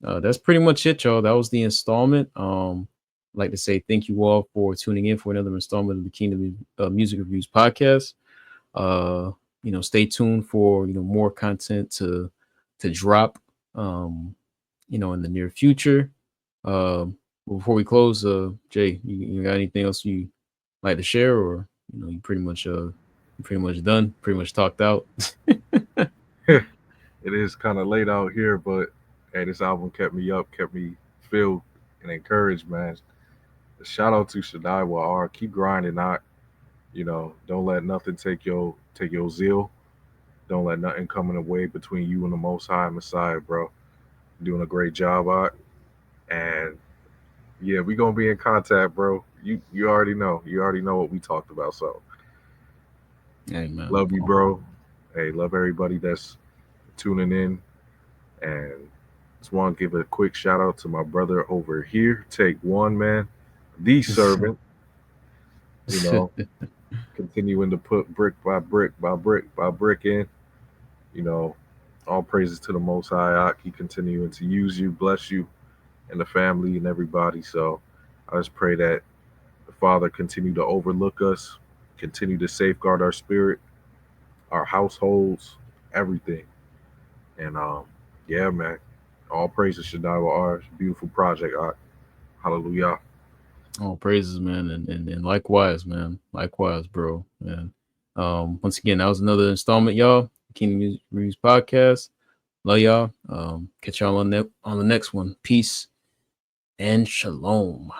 A: that's pretty much it, y'all. That was the installment. I'd like to say thank you all for tuning in for another installment of the Kingdom Music Reviews podcast. Uh, stay tuned for more content to drop. In the near future. Before we close, Jay, you got anything else you like to share, or you pretty much done, pretty much talked out.
B: It is kind of late out here, but hey, this album kept me up, kept me filled and encouraged, man. Shout out to Shadayawar. Keep grinding, not don't let nothing take your zeal. Don't let nothing come in the way between you and the Most High Messiah, bro. You're doing a great job, Art. And yeah, we gonna be in contact, bro. You already know. You already know what we talked about. So
A: Hey, man.
B: love you, bro. Hey, love everybody that's tuning in. And just want to give a quick shout out to my brother over here. Take one, man. The servant, you know, continuing to put brick by brick by brick by brick in. You know, all praises to the Most High. He continuing to use you, bless you, and the family and everybody. So I just pray that the Father continue to overlook us, continue to safeguard our spirit, our households, everything. And yeah, man. All praises Shaddai with ours. Beautiful project. Hallelujah.
A: All praises, man, and likewise, man. Likewise, bro. And once again, that was another installment, y'all. Kingdom Music Reviews podcast. Love y'all. Catch y'all on the next one. Peace and shalom.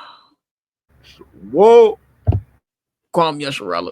B: Whoa.
A: Kwam Yasharala.